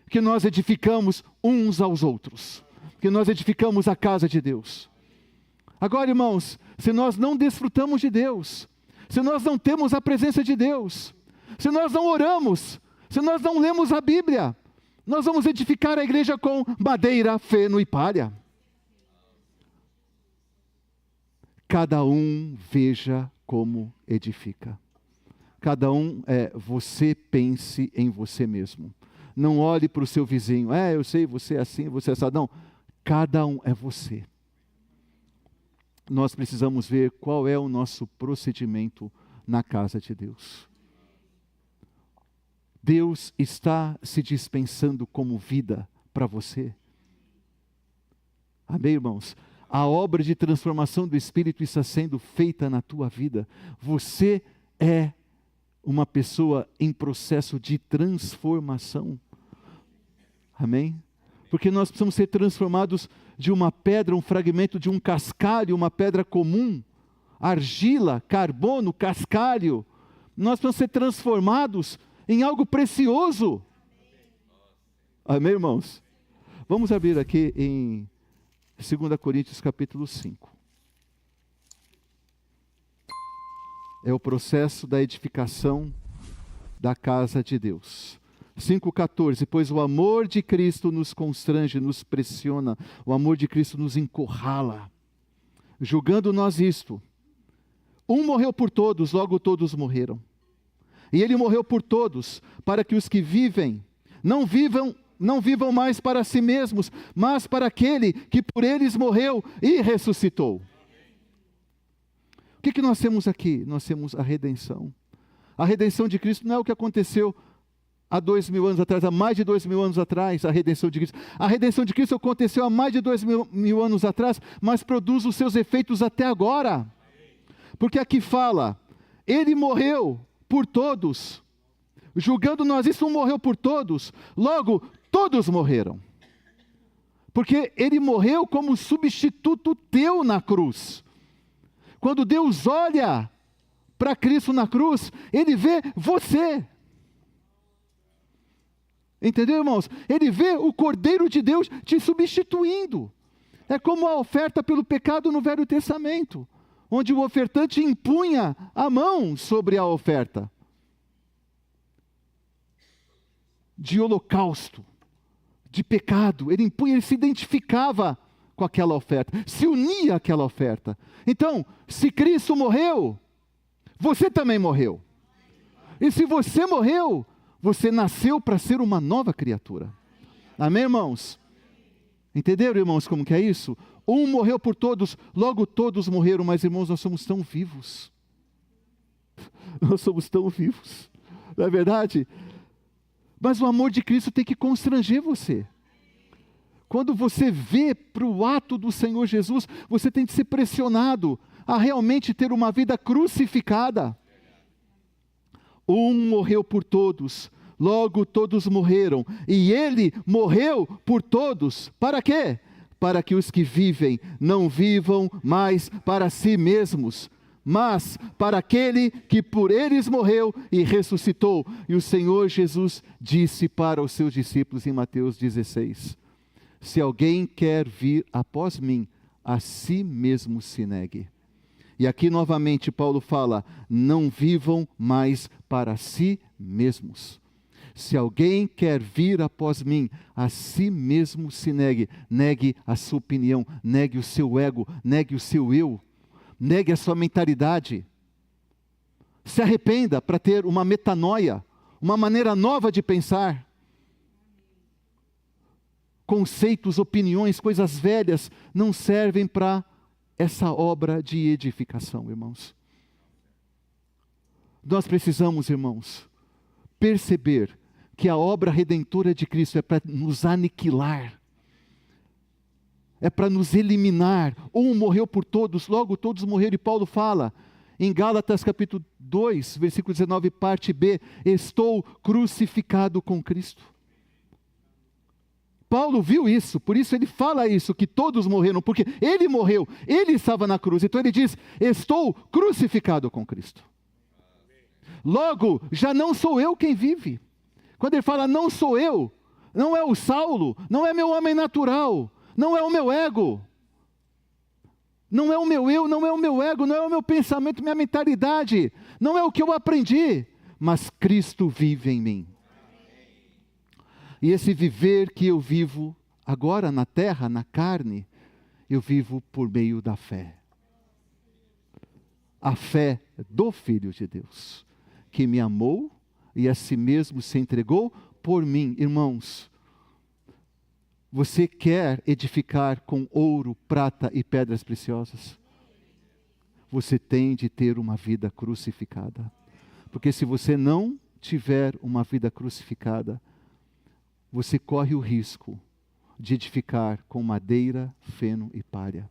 que nós edificamos uns aos outros, que nós edificamos a casa de Deus. Agora, irmãos, se nós não desfrutamos de Deus, se nós não temos a presença de Deus, se nós não oramos, se nós não lemos a Bíblia, nós vamos edificar a igreja com madeira, feno e palha. Cada um veja como edifica. Cada um, você pense em você mesmo. Não olhe para o seu vizinho. Eu sei, você é assim, você é assado. Não, cada um é você. Nós precisamos ver qual é o nosso procedimento na casa de Deus. Deus está se dispensando como vida para você. Amém, irmãos? A obra de transformação do Espírito está sendo feita na tua vida. Você é uma pessoa em processo de transformação. Amém? Porque nós precisamos ser transformados de uma pedra, um fragmento de um cascalho, uma pedra comum, argila, carbono, cascalho. Nós precisamos ser transformados em algo precioso. Amém, irmãos? Vamos abrir aqui em 2 Coríntios capítulo 5. É o processo da edificação da casa de Deus. 5,14, pois o amor de Cristo nos constrange, nos pressiona, o amor de Cristo nos encurrala. Julgando nós isto, um morreu por todos, logo todos morreram. E ele morreu por todos, para que os que vivem, não vivam mais para si mesmos, mas para aquele que por eles morreu e ressuscitou. O que nós temos aqui? Nós temos a redenção. A redenção de Cristo não é o que aconteceu há 2000 anos atrás, há mais de 2000 anos atrás, a redenção de Cristo. A redenção de Cristo aconteceu há mais de 2000 anos atrás, mas produz os seus efeitos até agora. Porque aqui fala, ele morreu por todos, julgando nós isso, morreu por todos, logo, todos morreram. Porque ele morreu como substituto teu na cruz. Quando Deus olha para Cristo na cruz, ele vê você. Entendeu, irmãos? Ele vê o Cordeiro de Deus te substituindo. É como a oferta pelo pecado no Velho Testamento, onde o ofertante impunha a mão sobre a oferta de holocausto, de pecado. Ele impunha, ele se identificava com aquela oferta, se unia àquela oferta. Então, se Cristo morreu, você também morreu. E se você morreu, você nasceu para ser uma nova criatura. Amém, irmãos? Entenderam, irmãos, como que é isso? Um morreu por todos, logo todos morreram, mas, irmãos, nós somos tão vivos. Nós somos tão vivos. Não é verdade? Mas o amor de Cristo tem que constranger você. Quando você vê para o ato do Senhor Jesus, você tem que ser pressionado a realmente ter uma vida crucificada. Um morreu por todos, logo todos morreram. E ele morreu por todos. Para quê? Para que os que vivem não vivam mais para si mesmos, mas para aquele que por eles morreu e ressuscitou. E o Senhor Jesus disse para os seus discípulos em Mateus 16, se alguém quer vir após mim, a si mesmo se negue. E aqui novamente Paulo fala, não vivam mais para si mesmos. Se alguém quer vir após mim, a si mesmo se negue. Negue a sua opinião, negue o seu ego, negue o seu eu, negue a sua mentalidade. Se arrependa para ter uma metanoia, uma maneira nova de pensar. Conceitos, opiniões, coisas velhas não servem para essa obra de edificação, irmãos. Nós precisamos, irmãos, perceber que a obra redentora de Cristo é para nos aniquilar, é para nos eliminar. Um morreu por todos, logo todos morreram. E Paulo fala, em Gálatas capítulo 2, versículo 19, parte B, estou crucificado com Cristo. Paulo viu isso, por isso ele fala isso, que todos morreram, porque ele morreu, ele estava na cruz. Então ele diz, estou crucificado com Cristo. Logo, já não sou eu quem vive. Quando ele fala, não sou eu, não é o Saulo, não é meu homem natural, não é o meu ego, não é o meu eu, não é o meu ego, não é o meu pensamento, minha mentalidade, não é o que eu aprendi, mas Cristo vive em mim. E esse viver que eu vivo agora na terra, na carne, eu vivo por meio da fé. A fé do Filho de Deus, que me amou e a si mesmo se entregou por mim, irmãos. Você quer edificar com ouro, prata e pedras preciosas? Você tem de ter uma vida crucificada. Porque se você não tiver uma vida crucificada, você corre o risco de edificar com madeira, feno e palha.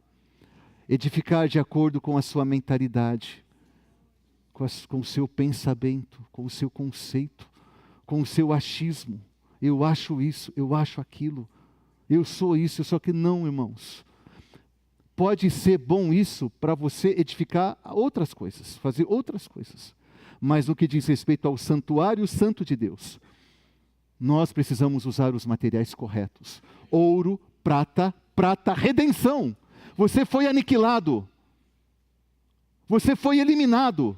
Edificar de acordo com a sua mentalidade, com o seu pensamento, com o seu conceito, com o seu achismo. Eu acho isso, eu acho aquilo, eu sou isso, eu sou aquilo. Não, irmãos. Pode ser bom isso para você edificar outras coisas, fazer outras coisas. Mas no que diz respeito ao santuário santo de Deus, nós precisamos usar os materiais corretos. Ouro, prata, redenção. Você foi aniquilado. Você foi eliminado.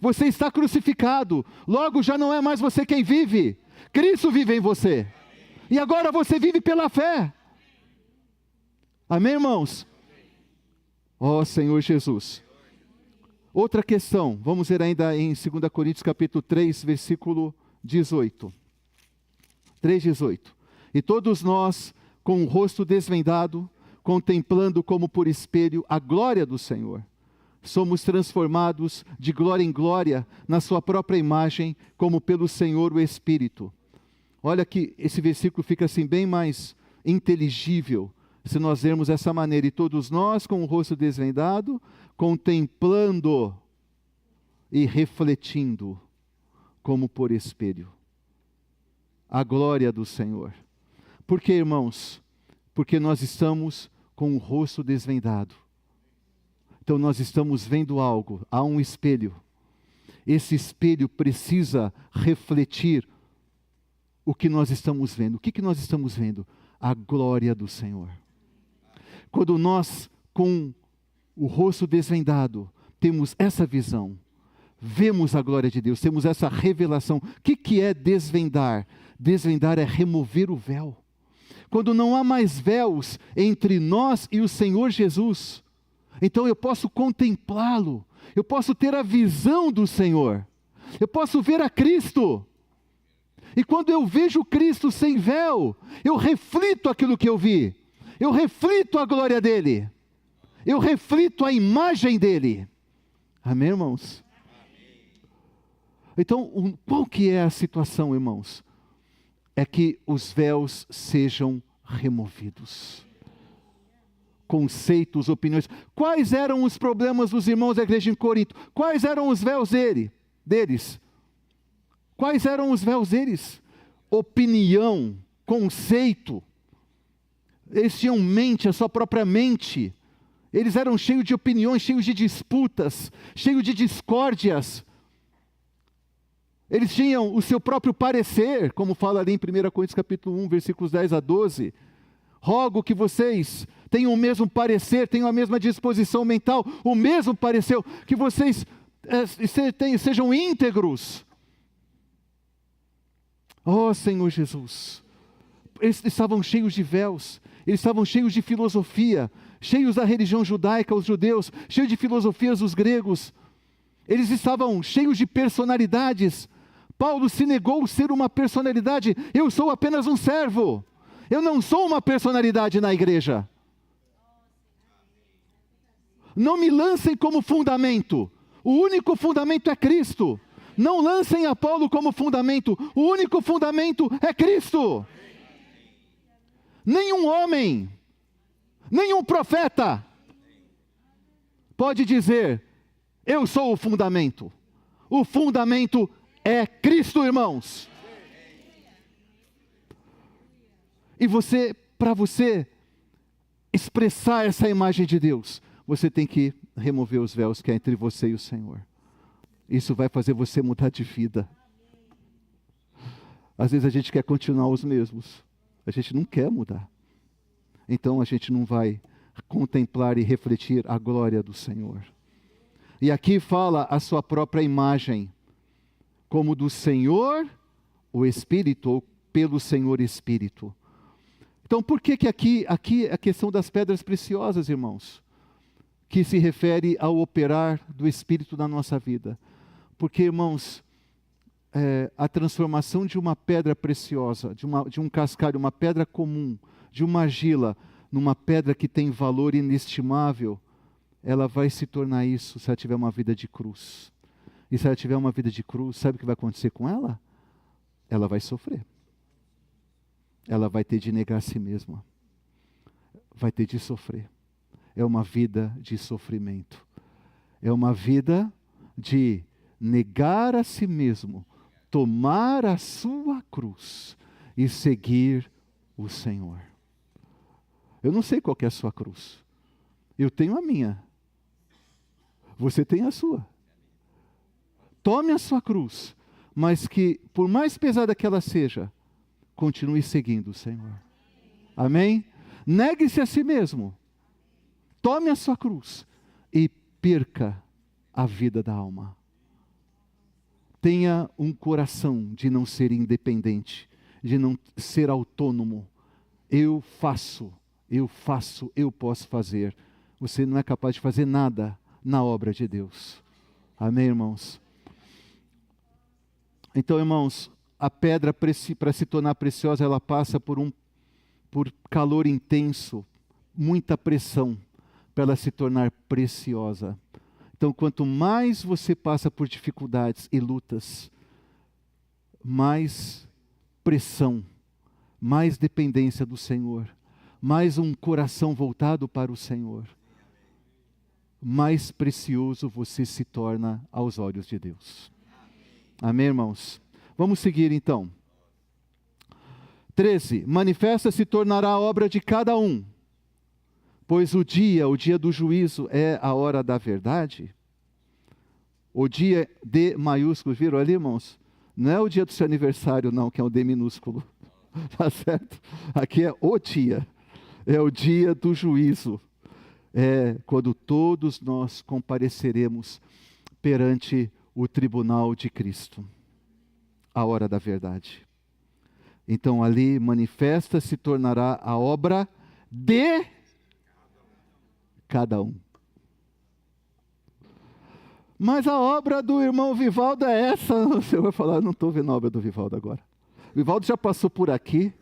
Você está crucificado. Logo já não é mais você quem vive. Cristo vive em você. E agora você vive pela fé. Amém, irmãos? Ó Senhor Jesus. Outra questão, vamos ver ainda em 2 Coríntios capítulo 3, versículo 18. 3,18. E todos nós, com o rosto desvendado, contemplando como por espelho a glória do Senhor, somos transformados de glória em glória na sua própria imagem, como pelo Senhor o Espírito. Olha que esse versículo fica assim bem mais inteligível, se nós vermos dessa maneira. E todos nós, com o rosto desvendado, contemplando e refletindo, como por espelho, a glória do Senhor. Por que, irmãos? Porque nós estamos com o rosto desvendado. Então nós estamos vendo algo, há um espelho. Esse espelho precisa refletir o que nós estamos vendo. O que nós estamos vendo? A glória do Senhor. Quando nós, com o rosto desvendado, temos essa visão, vemos a glória de Deus, temos essa revelação. O que é desvendar? Desvendar é remover o véu. Quando não há mais véus entre nós e o Senhor Jesus, então eu posso contemplá-lo, eu posso ter a visão do Senhor, eu posso ver a Cristo. E quando eu vejo Cristo sem véu, eu reflito aquilo que eu vi, eu reflito a glória dele, eu reflito a imagem dele. Amém, irmãos? Então, qual que é a situação, irmãos? É que os véus sejam removidos. Conceitos, opiniões. Quais eram os problemas dos irmãos da igreja em Corinto? Quais eram os véus deles? Quais eram os véus deles? Opinião, conceito. Eles tinham mente, a sua própria mente. Eles eram cheios de opiniões, cheios de disputas, cheios de discórdias. Eles tinham o seu próprio parecer, como fala ali em 1 Coríntios capítulo 1, versículos 10 a 12. Rogo que vocês tenham o mesmo parecer, tenham a mesma disposição mental, o mesmo parecer, que vocês sejam íntegros. Oh Senhor Jesus, eles estavam cheios de véus, eles estavam cheios de filosofia, cheios da religião judaica, os judeus, cheios de filosofias, os gregos. Eles estavam cheios de personalidades. Paulo se negou a ser uma personalidade. Eu sou apenas um servo. Eu não sou uma personalidade na igreja. Não me lancem como fundamento. O único fundamento é Cristo. Não lancem Apolo como fundamento. O único fundamento é Cristo. Nenhum homem, nenhum profeta pode dizer: eu sou o fundamento. O fundamento é Cristo, irmãos. E para você expressar essa imagem de Deus, você tem que remover os véus que há entre você e o Senhor. Isso vai fazer você mudar de vida. Às vezes a gente quer continuar os mesmos. A gente não quer mudar. Então a gente não vai contemplar e refletir a glória do Senhor. E aqui fala a sua própria imagem, como do Senhor, o Espírito, ou pelo Senhor Espírito. Então por que aqui a questão das pedras preciosas, irmãos? Que se refere ao operar do Espírito na nossa vida. Porque, irmãos, a transformação de uma pedra preciosa, de um cascalho, uma pedra comum, de uma argila, numa pedra que tem valor inestimável, ela vai se tornar isso se ela tiver uma vida de cruz. E se ela tiver uma vida de cruz, sabe o que vai acontecer com ela? Ela vai sofrer. Ela vai ter de negar a si mesma. Vai ter de sofrer. É uma vida de sofrimento. É uma vida de negar a si mesmo, tomar a sua cruz e seguir o Senhor. Eu não sei qual que é a sua cruz. Eu tenho a minha. Você tem a sua. Tome a sua cruz, mas que, por mais pesada que ela seja, continue seguindo o Senhor. Amém? Negue-se a si mesmo. Tome a sua cruz e perca a vida da alma. Tenha um coração de não ser independente, de não ser autônomo. Eu faço, eu posso fazer. Você não é capaz de fazer nada na obra de Deus. Amém, irmãos? Então, irmãos, a pedra para se tornar preciosa, ela passa por calor intenso, muita pressão, para ela se tornar preciosa. Então, quanto mais você passa por dificuldades e lutas, mais pressão, mais dependência do Senhor, mais um coração voltado para o Senhor, mais precioso você se torna aos olhos de Deus. Amém, irmãos? Vamos seguir então. 13. Manifesta se tornará a obra de cada um, pois o dia do juízo é a hora da verdade. O dia D maiúsculo, viram ali, irmãos? Não é o dia do seu aniversário, não, que é o D minúsculo. Tá certo? Aqui é o dia. É o dia do juízo. É quando todos nós compareceremos perante o tribunal de Cristo. A hora da verdade. Então ali manifesta se tornará a obra de cada um. Mas a obra do irmão Vivaldo é essa. Você vai falar, não estou vendo a obra do Vivaldo agora. O Vivaldo já passou por aqui,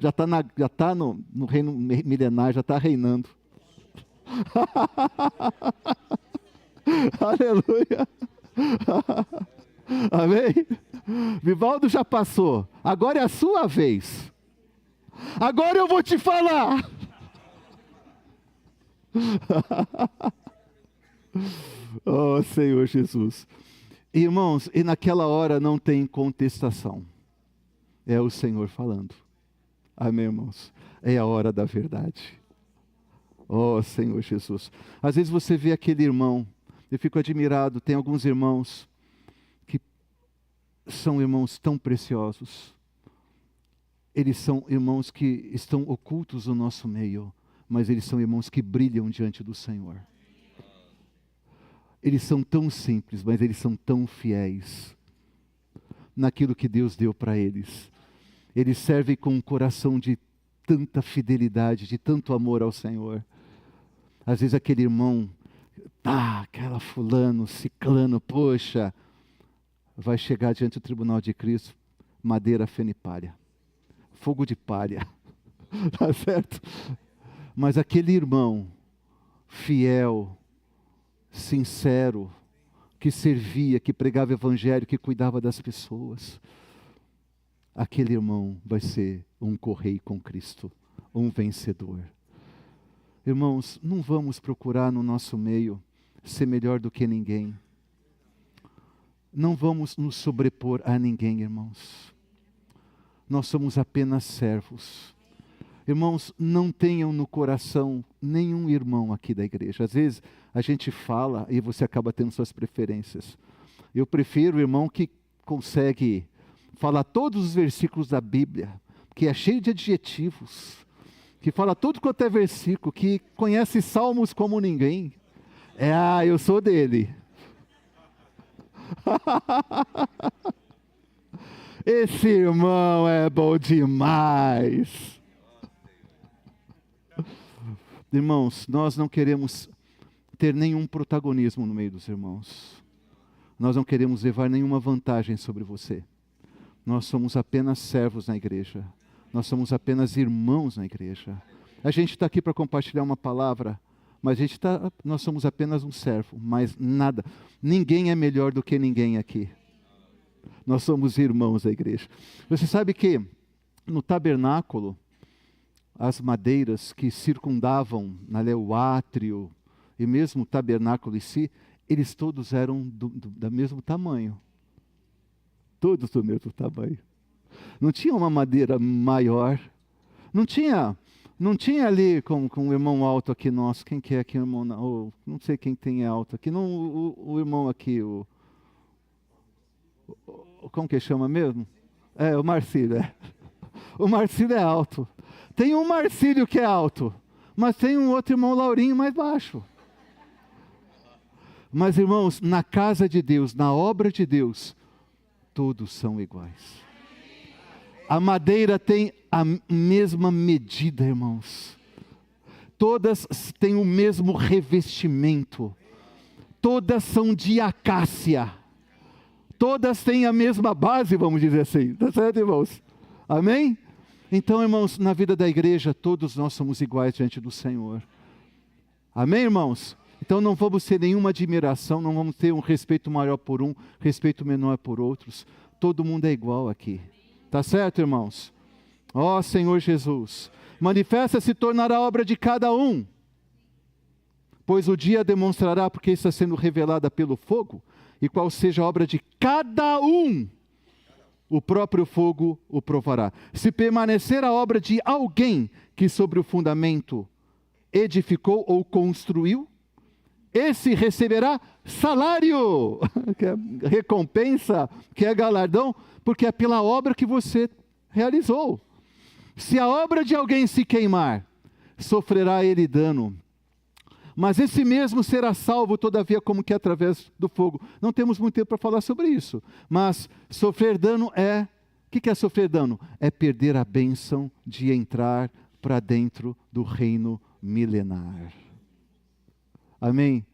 já está no reino milenar, já está reinando. Aleluia. Amém? Vivaldo já passou, agora é a sua vez. Agora eu vou te falar. Oh, Senhor Jesus. Irmãos, e naquela hora não tem contestação. É o Senhor falando. Amém, irmãos? É a hora da verdade. Oh, Senhor Jesus. Às vezes você vê aquele irmão, eu fico admirado, tem alguns irmãos que são irmãos tão preciosos. Eles são irmãos que estão ocultos no nosso meio, mas eles são irmãos que brilham diante do Senhor. Eles são tão simples, mas eles são tão fiéis naquilo que Deus deu para eles. Eles servem com um coração de tanta fidelidade, de tanto amor ao Senhor. Às vezes aquele irmão, aquela fulano, ciclano, poxa, vai chegar diante do tribunal de Cristo, madeira, feno e palha. Fogo de palha. Tá certo? Mas aquele irmão, fiel, sincero, que servia, que pregava o evangelho, que cuidava das pessoas, aquele irmão vai ser um correio com Cristo, um vencedor. Irmãos, não vamos procurar no nosso meio ser melhor do que ninguém. Não vamos nos sobrepor a ninguém, irmãos. Nós somos apenas servos. Irmãos, não tenham no coração nenhum irmão aqui da igreja. Às vezes a gente fala e você acaba tendo suas preferências. Eu prefiro o irmão que consegue falar todos os versículos da Bíblia, que é cheio de adjetivos, que fala tudo quanto é versículo, que conhece salmos como ninguém. Eu sou dele. Esse irmão é bom demais. Irmãos, nós não queremos ter nenhum protagonismo no meio dos irmãos. Nós não queremos levar nenhuma vantagem sobre você. Nós somos apenas servos na igreja. Nós somos apenas irmãos na igreja. A gente está aqui para compartilhar uma palavra, mas nós somos apenas um servo, mas nada. Ninguém é melhor do que ninguém aqui. Nós somos irmãos da igreja. Você sabe que no tabernáculo, as madeiras que circundavam o átrio e mesmo o tabernáculo em si, eles todos eram do mesmo tamanho. Todos do mesmo tamanho. Não tinha uma madeira maior. Não tinha ali com o irmão alto aqui nosso. Quem que é aqui, irmão? Não sei quem tem alto aqui. Não, o irmão aqui, como que chama mesmo? O Marcílio. O Marcílio é alto. Tem um Marcílio que é alto, mas tem um outro irmão Laurinho mais baixo. Mas, irmãos, na casa de Deus, na obra de Deus, todos são iguais. A madeira tem a mesma medida, irmãos. Todas têm o mesmo revestimento. Todas são de acácia. Todas têm a mesma base, vamos dizer assim. Tá certo, irmãos? Amém? Então, irmãos, na vida da igreja, todos nós somos iguais diante do Senhor. Amém, irmãos? Então não vamos ter nenhuma admiração, não vamos ter um respeito maior por um, respeito menor por outros. Todo mundo é igual aqui. Tá certo, irmãos? Ó Senhor Jesus, manifesta se tornará obra de cada um, pois o dia demonstrará porque está sendo revelada pelo fogo, e qual seja a obra de cada um, o próprio fogo o provará. Se permanecer a obra de alguém que sobre o fundamento edificou ou construiu, esse receberá salário, que é recompensa, que é galardão, porque é pela obra que você realizou. Se a obra de alguém se queimar, sofrerá ele dano. Mas esse mesmo será salvo, todavia, como que através do fogo. Não temos muito tempo para falar sobre isso. Mas sofrer dano o que é sofrer dano? É perder a bênção de entrar para dentro do reino milenar. Amém?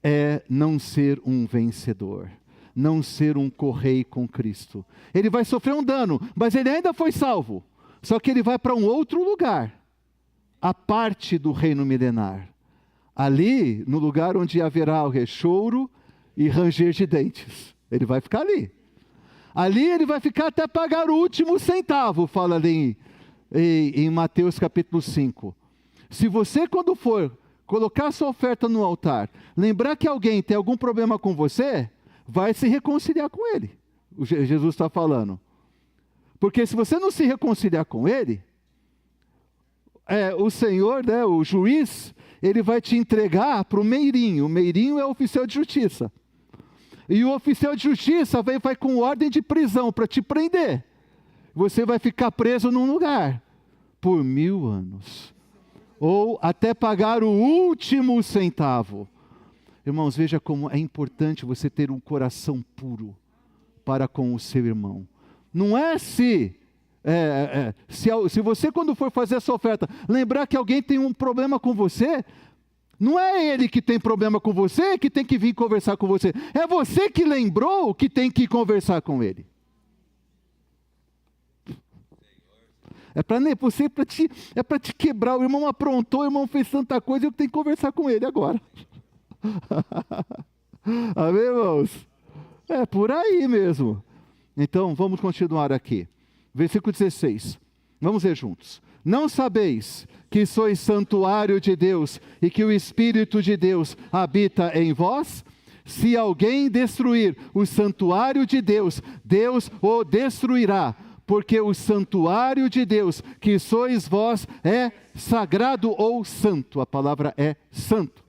É não ser um vencedor, não ser um correio com Cristo. Ele vai sofrer um dano, mas ele ainda foi salvo. Só que ele vai para um outro lugar, a parte do reino milenar. Ali, no lugar onde haverá o choro e ranger de dentes. Ele vai ficar ali. Ali ele vai ficar até pagar o último centavo, fala ali em Mateus capítulo 5. Se você, quando for colocar sua oferta no altar, lembrar que alguém tem algum problema com você, vai se reconciliar com ele. Jesus está falando. Porque se você não se reconciliar com ele, o Senhor, o juiz, ele vai te entregar para o meirinho. O meirinho é o oficial de justiça. E o oficial de justiça vai com ordem de prisão para te prender. Você vai ficar preso num lugar por 1000 anos. Ou até pagar o último centavo. Irmãos, veja como é importante você ter um coração puro para com o seu irmão. Não é se você, quando for fazer essa oferta, lembrar que alguém tem um problema com você, não é ele que tem problema com você que tem que vir conversar com você. É você que lembrou que tem que conversar com ele. É para te quebrar. O irmão aprontou, o irmão fez tanta coisa, eu tenho que conversar com ele agora. Amém, irmãos? É por aí mesmo. Então, vamos continuar aqui. Versículo 16. Vamos ler juntos. Não sabeis que sois santuário de Deus e que o Espírito de Deus habita em vós? Se alguém destruir o santuário de Deus, Deus o destruirá. Porque o santuário de Deus, que sois vós, é sagrado ou santo. A palavra é santo.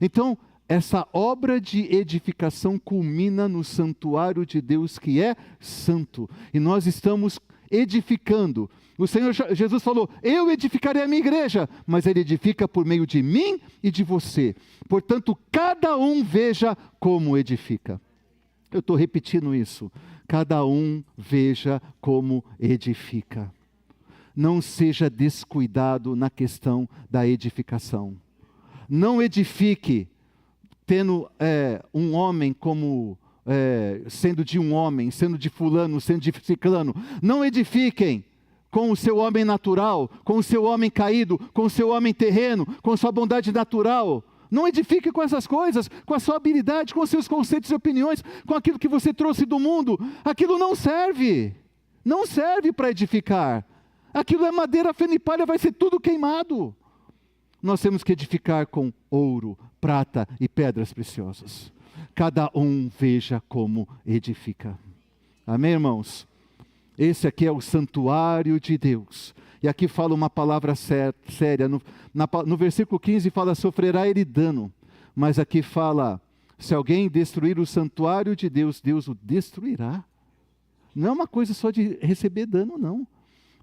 Então, essa obra de edificação culmina no santuário de Deus, que é santo. E nós estamos edificando. O Senhor Jesus falou, eu edificarei a minha igreja, mas Ele edifica por meio de mim e de você. Portanto, cada um veja como edifica. Eu estou repetindo isso. Cada um veja como edifica. Não seja descuidado na questão da edificação. Não edifique tendo um homem como sendo de um homem, sendo de fulano, sendo de ciclano. Não edifiquem com o seu homem natural, com o seu homem caído, com o seu homem terreno, com sua bondade natural. Não edifique com essas coisas, com a sua habilidade, com os seus conceitos e opiniões, com aquilo que você trouxe do mundo. Aquilo não serve. Não serve para edificar. Aquilo é madeira, feno e palha, vai ser tudo queimado. Nós temos que edificar com ouro, prata e pedras preciosas. Cada um veja como edifica. Amém, irmãos? Esse aqui é o santuário de Deus. E aqui fala uma palavra séria. No versículo 15 fala, sofrerá ele dano. Mas aqui fala, se alguém destruir o santuário de Deus, Deus o destruirá. Não é uma coisa só de receber dano, não.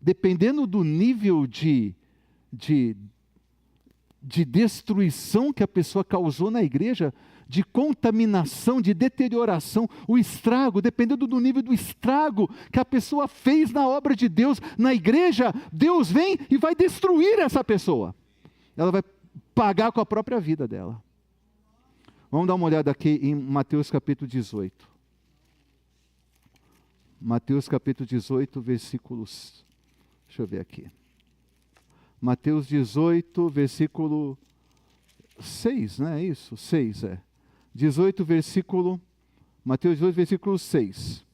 Dependendo do nível de destruição que a pessoa causou na igreja, de contaminação, de deterioração, o estrago, dependendo do nível do estrago que a pessoa fez na obra de Deus, na igreja, Deus vem e vai destruir essa pessoa. Ela vai pagar com a própria vida dela. Vamos dar uma olhada aqui em Mateus capítulo 18. Mateus capítulo 18, versículos... Deixa eu ver aqui. Mateus 18, versículo 6, não é isso? 6, 18, Mateus 18, versículo 6.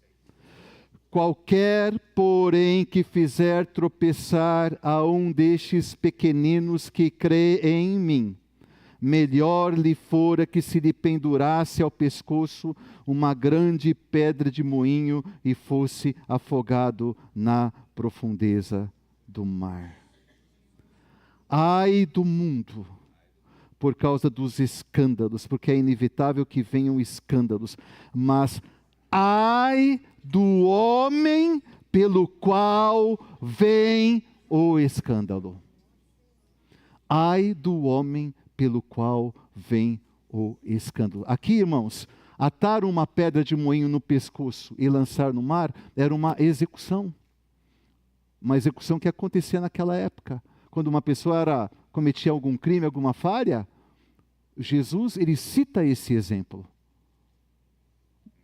Qualquer, porém, que fizer tropeçar a um destes pequeninos que crê em mim, melhor lhe fora que se lhe pendurasse ao pescoço uma grande pedra de moinho e fosse afogado na profundeza do mar. Ai do mundo, por causa dos escândalos, porque é inevitável que venham escândalos, mas ai do homem pelo qual vem o escândalo. Ai do homem pelo qual vem o escândalo. Aqui, irmãos, atar uma pedra de moinho no pescoço e lançar no mar era uma execução. Uma execução que acontecia naquela época. Quando uma pessoa cometia algum crime, alguma falha, Jesus, ele cita esse exemplo.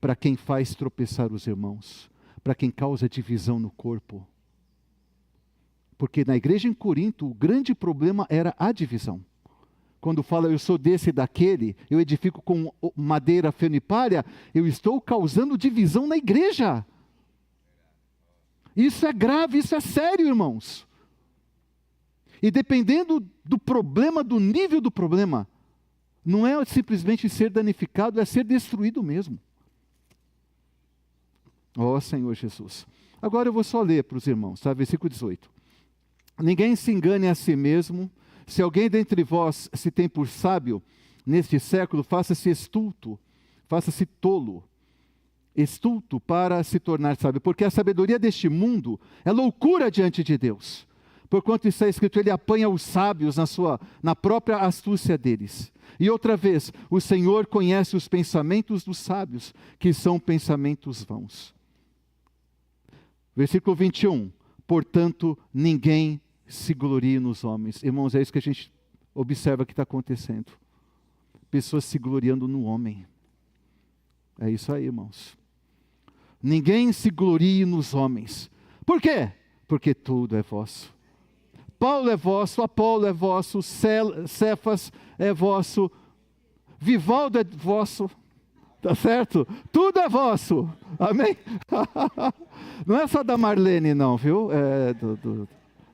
Para quem faz tropeçar os irmãos, para quem causa divisão no corpo. Porque na igreja em Corinto, o grande problema era a divisão. Quando fala, eu sou desse e daquele, eu edifico com madeira, feno e palha, eu estou causando divisão na igreja. Isso é grave, isso é sério, irmãos. E dependendo do problema, do nível do problema, não é simplesmente ser danificado, é ser destruído mesmo. Ó Senhor Jesus. Agora eu vou só ler para os irmãos, tá? Versículo 18. Ninguém se engane a si mesmo. Se alguém dentre vós se tem por sábio neste século, faça-se estulto, faça-se tolo, estulto para se tornar sábio, porque a sabedoria deste mundo é loucura diante de Deus. Porquanto está escrito, ele apanha os sábios na própria astúcia deles. E outra vez, o Senhor conhece os pensamentos dos sábios, que são pensamentos vãos. Versículo 21, portanto, ninguém se glorie nos homens. Irmãos, é isso que a gente observa que está acontecendo. Pessoas se gloriando no homem. É isso aí, irmãos. Ninguém se glorie nos homens. Por quê? Porque tudo é vosso. Paulo é vosso, Apolo é vosso, Cefas é vosso, Vivaldo é vosso. Tá certo? Tudo é vosso. Amém? Não é só da Marlene não, viu?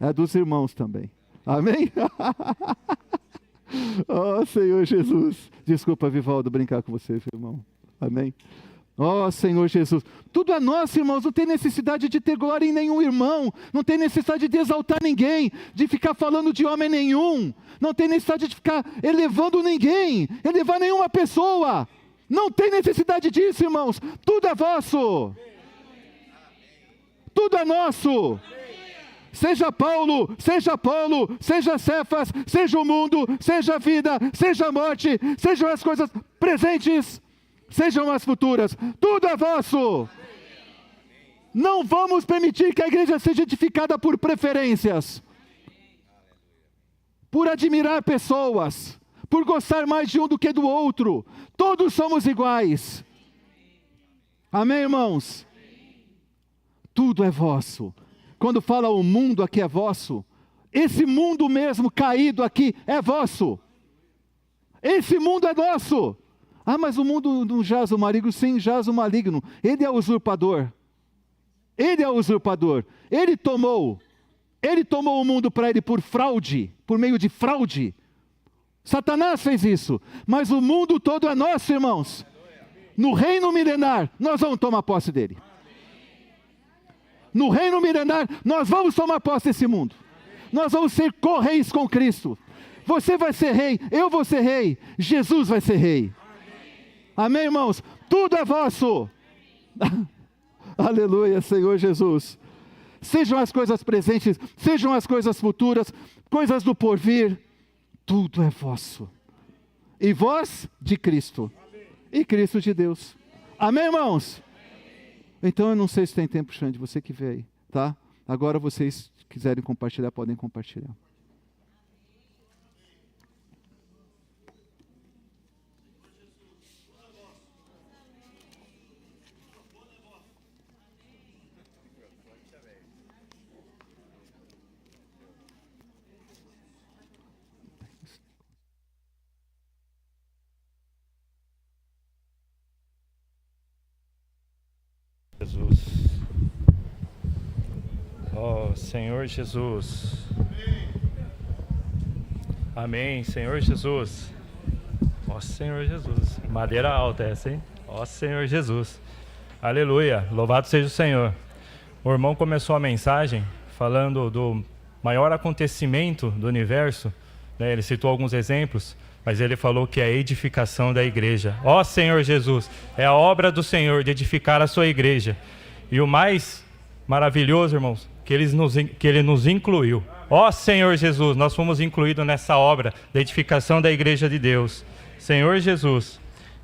É dos irmãos também. Amém? Oh, Senhor Jesus. Desculpa, Vivaldo, brincar com você, irmão. Amém? Oh, Senhor Jesus. Tudo é nosso, irmãos. Não tem necessidade de ter glória em nenhum irmão. Não tem necessidade de exaltar ninguém. De ficar falando de homem nenhum. Não tem necessidade de ficar elevando ninguém. Elevar nenhuma pessoa. Não tem necessidade disso, irmãos. Tudo é vosso. Tudo é nosso. Seja Paulo, seja Apolo, seja Cefas, seja o mundo, seja a vida, seja a morte, sejam as coisas presentes, sejam as futuras, tudo é vosso. Não vamos permitir que a igreja seja edificada por preferências, por admirar pessoas, por gostar mais de um do que do outro. Todos somos iguais. Amém, irmãos? Tudo é vosso. Quando fala o mundo aqui é vosso, esse mundo mesmo caído aqui é vosso. Esse mundo é nosso. Ah, mas o mundo não jaz o maligno? Sim, jaz o maligno. Ele é usurpador. Ele é usurpador. Ele tomou o mundo para ele por fraude, por meio de fraude. Satanás fez isso. Mas o mundo todo é nosso, irmãos. No reino milenar, nós vamos tomar posse dele. No reino milenar, nós vamos tomar posse desse mundo. Nós vamos ser co-reis com Cristo. Você vai ser rei, eu vou ser rei, Jesus vai ser rei. Amém, irmãos? Tudo é vosso. Aleluia, Senhor Jesus. Sejam as coisas presentes, sejam as coisas futuras, coisas do porvir, tudo é vosso. E vós de Cristo, e Cristo de Deus. Amém, irmãos? Então eu não sei se tem tempo, Xande, você que vê aí, tá? Agora vocês quiserem compartilhar, podem compartilhar. Jesus. Ó Senhor Jesus. Amém, Senhor Jesus. Ó Senhor Jesus. Madeira alta essa, hein? Ó Senhor Jesus. Aleluia. Louvado seja o Senhor. O irmão começou a mensagem falando do maior acontecimento do universo, né? Ele citou alguns exemplos, mas ele falou que é a edificação da igreja. Ó Senhor Jesus, é a obra do Senhor de edificar a sua igreja. E o mais maravilhoso, irmãos, que Ele nos incluiu. Ó Senhor Jesus, nós fomos incluídos nessa obra da edificação da igreja de Deus. Senhor Jesus.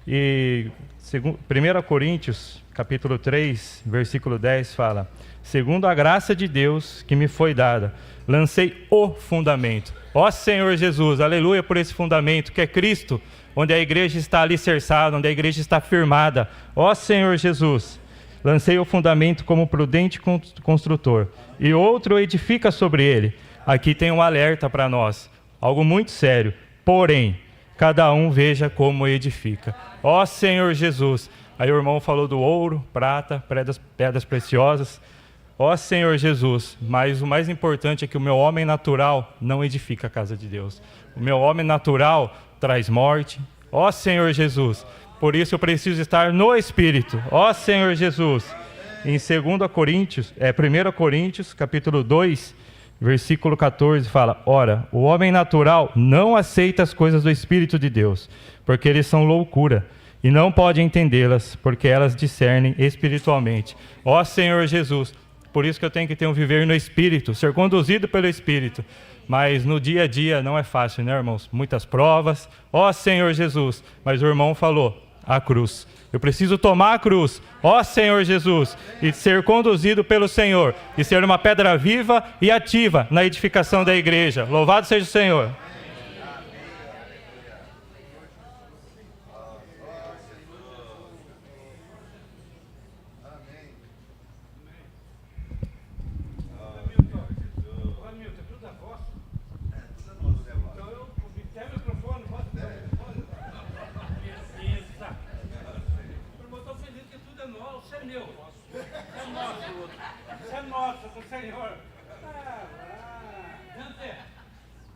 E 1 Coríntios, capítulo 3, versículo 10 fala: segundo a graça de Deus que me foi dada, lancei o fundamento. Ó Senhor Jesus, aleluia por esse fundamento que é Cristo, onde a igreja está alicerçada, onde a igreja está firmada. Ó Senhor Jesus, lancei o fundamento como prudente construtor, e outro edifica sobre ele. Aqui tem um alerta para nós, algo muito sério. Porém, cada um veja como edifica. Ó Senhor Jesus. Aí o irmão falou do ouro, prata, pedras preciosas. Ó Senhor Jesus, mas o mais importante é que o meu homem natural não edifica a casa de Deus. O meu homem natural traz morte. Ó Senhor Jesus, por isso eu preciso estar no Espírito. Ó Senhor Jesus. Em 1 Coríntios, capítulo 2, versículo 14, fala: ora, o homem natural não aceita as coisas do Espírito de Deus, porque eles são loucura, e não pode entendê-las, porque elas discernem espiritualmente. Ó Senhor Jesus, por isso que eu tenho que ter um viver no Espírito, ser conduzido pelo Espírito. Mas no dia a dia não é fácil, né, irmãos? Muitas provas. Ó Senhor Jesus. Mas o irmão falou: a cruz. Eu preciso tomar a cruz, ó Senhor Jesus, e ser conduzido pelo Senhor, e ser uma pedra viva e ativa na edificação da igreja. Louvado seja o Senhor.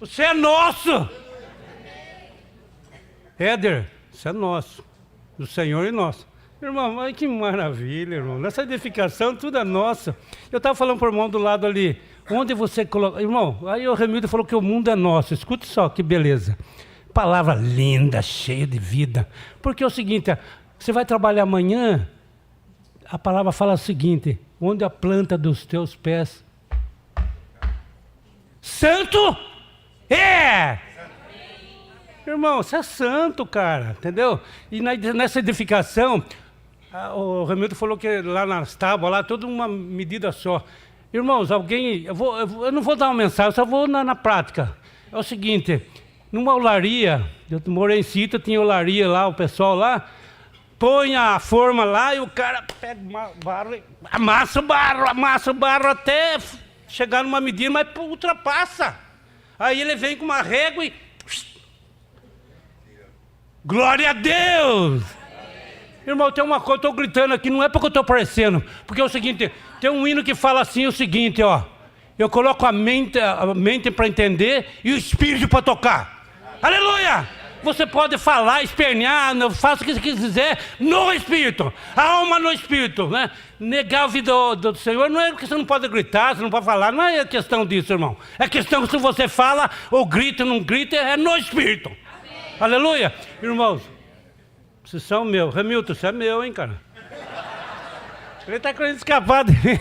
Você é nosso. Éder, você é nosso. Do Senhor e nosso. Irmão, olha que maravilha, irmão. Nessa edificação, tudo é nosso. Eu estava falando para o irmão do lado ali. Onde você coloca... Irmão, aí o Remildo falou que o mundo é nosso. Escute só, que beleza. Palavra linda, cheia de vida. Porque é o seguinte, você vai trabalhar amanhã, a palavra fala o seguinte: onde a planta dos teus pés... Santo... É! Irmão, você é santo, cara, entendeu? E nessa edificação, o Remildo falou que lá nas tábuas, lá, toda uma medida só. Irmãos, alguém... Eu não vou dar uma mensagem, só vou na prática. É o seguinte, numa olaria, eu morei em Cita, tinha olaria lá, o pessoal lá, põe a forma lá e o cara pega o barro, amassa o barro até chegar numa medida, mas ultrapassa. Aí ele vem com uma régua e... Glória a Deus! Irmão, tem uma coisa, eu estou gritando aqui, não é porque eu estou parecendo, porque é o seguinte, tem um hino que fala assim, o seguinte, ó, eu coloco a mente para entender e o espírito para tocar. Aleluia! Você pode falar, espernear, faça o que você quiser no espírito, a alma no espírito, né? Negar a vida do Senhor não é que você não pode gritar, você não pode falar, não é questão disso, irmão. É questão que se você fala ou grita ou não grita, é no espírito. Amém. Aleluia! Irmãos, vocês são meus. Remilton, você é meu, hein, cara? Ele está querendo escapar de mim.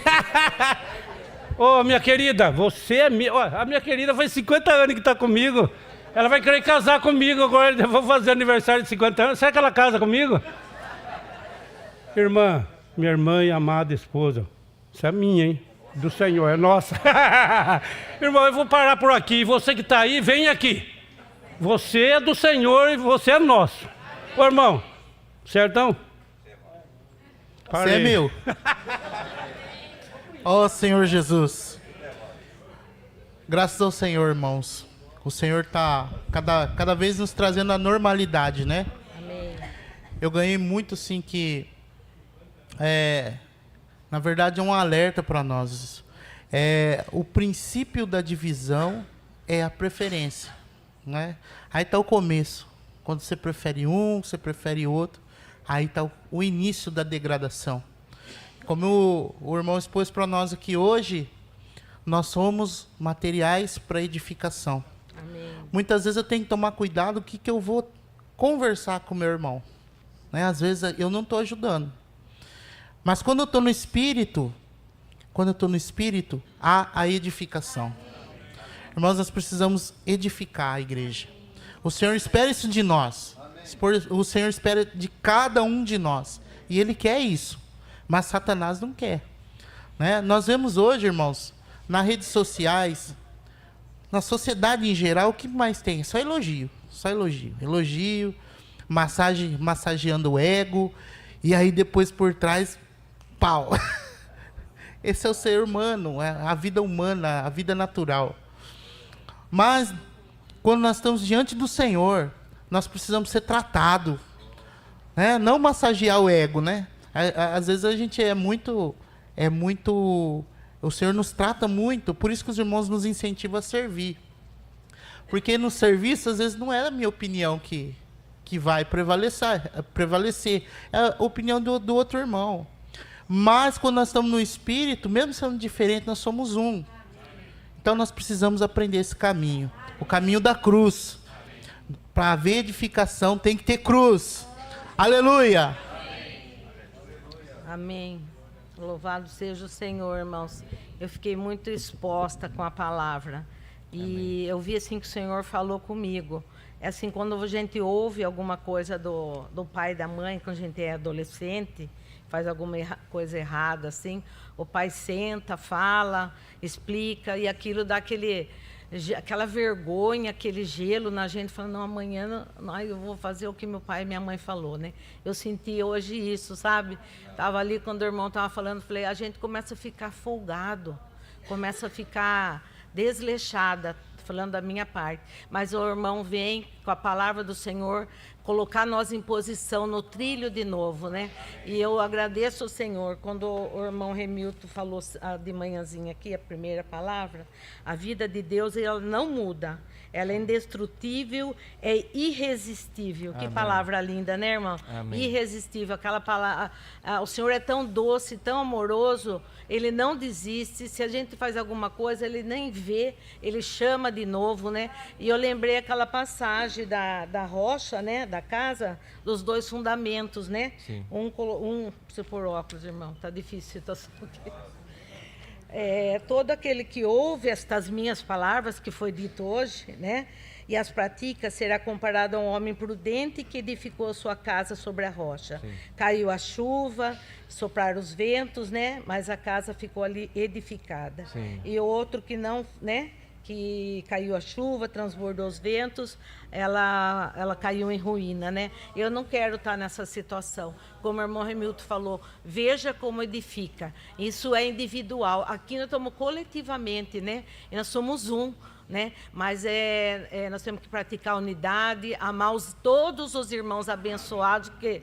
Ô, minha querida, você é minha. A minha querida faz 50 anos que está comigo. Ela vai querer casar comigo agora. Eu vou fazer aniversário de 50 anos. Será que ela casa comigo? Irmã, minha irmã e amada esposa. Isso é minha, hein? Do Senhor, é nossa. Irmão, eu vou parar por aqui. Você que está aí, vem aqui. Você é do Senhor e você é nosso. Ô, irmão, certão? Você é meu. Ó Senhor Jesus. Graças ao Senhor, irmãos. O Senhor está cada vez nos trazendo a normalidade, né? Amém. Eu ganhei muito, sim, que... na verdade, é um alerta para nós. O princípio da divisão é a preferência, né? Aí está o começo. Quando você prefere um, você prefere outro. Aí está o início da degradação. Como o irmão expôs para nós aqui hoje, nós somos materiais para edificação. Amém. Muitas vezes eu tenho que tomar cuidado o que eu vou conversar com o meu irmão. Né? Às vezes eu não estou ajudando. Mas quando eu estou no Espírito, há a edificação. Irmãos, nós precisamos edificar a igreja. O Senhor espera isso de nós. O Senhor espera de cada um de nós. E Ele quer isso. Mas Satanás não quer. Né? Nós vemos hoje, irmãos, nas redes sociais, na sociedade em geral, o que mais tem? Só elogio. Só elogio. Elogio, massageando o ego. E aí depois por trás, pau. Esse é o ser humano, a vida humana, a vida natural. Mas, quando nós estamos diante do Senhor, nós precisamos ser tratados. Né? Não massagear o ego, né? Às vezes a gente é muito... O Senhor nos trata muito, por isso que os irmãos nos incentivam a servir. Porque no serviço, às vezes, não é a minha opinião que vai prevalecer. É a opinião do outro irmão. Mas, quando nós estamos no Espírito, mesmo sendo diferente, nós somos um. Então, nós precisamos aprender esse caminho. O caminho da cruz. Para haver edificação, tem que ter cruz. Aleluia! Amém. Louvado seja o Senhor, irmãos. Eu fiquei muito exposta com a palavra. E eu vi assim que o Senhor falou comigo. É assim, quando a gente ouve alguma coisa do pai e da mãe, quando a gente é adolescente, faz alguma coisa errada, assim, o pai senta, fala, explica, e aquilo dá aquela vergonha, aquele gelo na gente, falando, não, amanhã eu vou fazer o que meu pai e minha mãe falou, né? Eu senti hoje isso, sabe? Estava ali quando o irmão estava falando, falei, a gente começa a ficar folgado, começa a ficar desleixada, falando da minha parte. Mas o irmão vem com a palavra do Senhor, colocar nós em posição, no trilho de novo, né? E eu agradeço ao Senhor, quando o irmão Remilton falou de manhãzinha aqui, a primeira palavra, a vida de Deus, ela não muda. Ela é indestrutível, é irresistível. Amém. Que palavra linda, né, irmão? Amém. Irresistível, aquela palavra. O Senhor é tão doce, tão amoroso, Ele não desiste. Se a gente faz alguma coisa, Ele nem vê, Ele chama de novo, né? E eu lembrei aquela passagem da rocha, né? Da casa, dos dois fundamentos, né? Sim. Preciso pôr óculos, irmão, tá difícil a situação aqui. Todo aquele que ouve estas minhas palavras, que foi dito hoje, né, e as pratica, será comparado a um homem prudente que edificou a sua casa sobre a rocha. Sim. Caiu a chuva, sopraram os ventos, né, mas a casa ficou ali edificada. Sim. E outro que não, né, que caiu a chuva, transbordou os ventos, ela caiu em ruína, né? Eu não quero estar nessa situação. Como o irmão Remilton falou, veja como edifica. Isso é individual. Aqui nós estamos coletivamente, né? E nós somos um, né? Mas nós temos que praticar a unidade, amar todos os irmãos abençoados, porque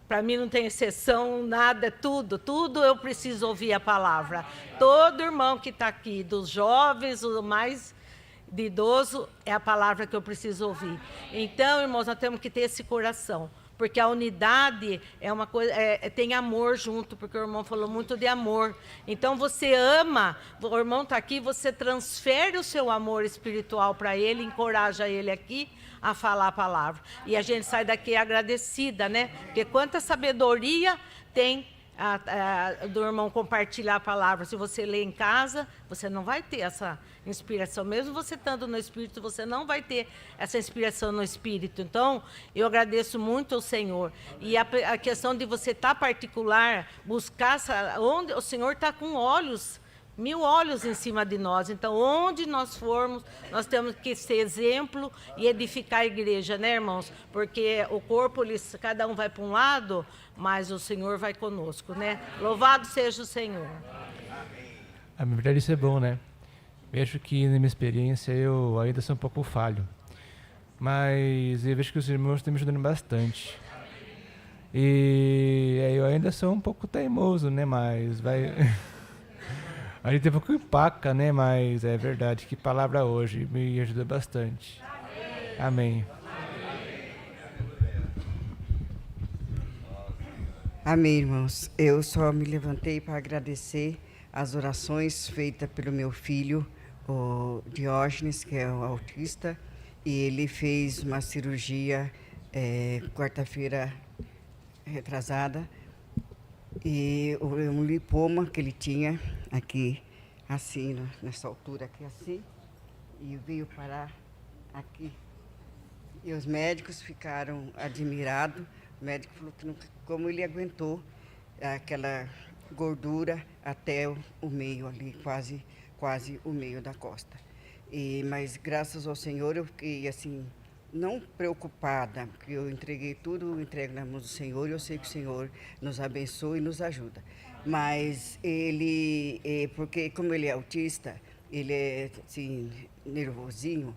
para mim não tem exceção, nada, tudo eu preciso ouvir a palavra. Todo irmão que está aqui, dos jovens, o mais de idoso, é a palavra que eu preciso ouvir. Então, irmãos, nós temos que ter esse coração, porque a unidade é uma coisa, tem amor junto, porque o irmão falou muito de amor. Então, você ama, o irmão está aqui, você transfere o seu amor espiritual para ele, encoraja ele aqui a falar a palavra. E a gente sai daqui agradecida, né? Porque quanta sabedoria tem do irmão compartilhar a palavra. Se você lê em casa, você não vai ter essa inspiração. Mesmo você estando no Espírito, você não vai ter essa inspiração no Espírito. Então, eu agradeço muito ao Senhor. E a questão de você estar particular, buscar onde o Senhor está com olhos, 1000 olhos em cima de nós. Então, onde nós formos, nós temos que ser exemplo e edificar a igreja, né, irmãos? Porque o corpo, cada um vai para um lado, mas o Senhor vai conosco, né? Louvado seja o Senhor. A verdade, isso é bom, né? Vejo que, na minha experiência, eu ainda sou um pouco falho. Mas eu vejo que os irmãos estão me ajudando bastante. E eu ainda sou um pouco teimoso, né? Mas vai... A gente tem um pouco empaca, né? Mas é verdade que palavra hoje me ajuda bastante. Amém. Amém, irmãos. Eu só me levantei para agradecer as orações feitas pelo meu filho, o Diógenes, que é o autista, e ele fez uma cirurgia quarta-feira retrasada, e um lipoma que ele tinha aqui, assim, nessa altura aqui, assim, e veio parar aqui. E os médicos ficaram admirados. O médico falou que como ele aguentou aquela gordura até o meio ali, quase o meio da costa. Mas graças ao Senhor eu fiquei assim, não preocupada, porque eu entreguei tudo, entrego nas mãos do Senhor, e eu sei que o Senhor nos abençoa e nos ajuda. Mas ele, porque como ele é autista, ele é assim, nervosinho,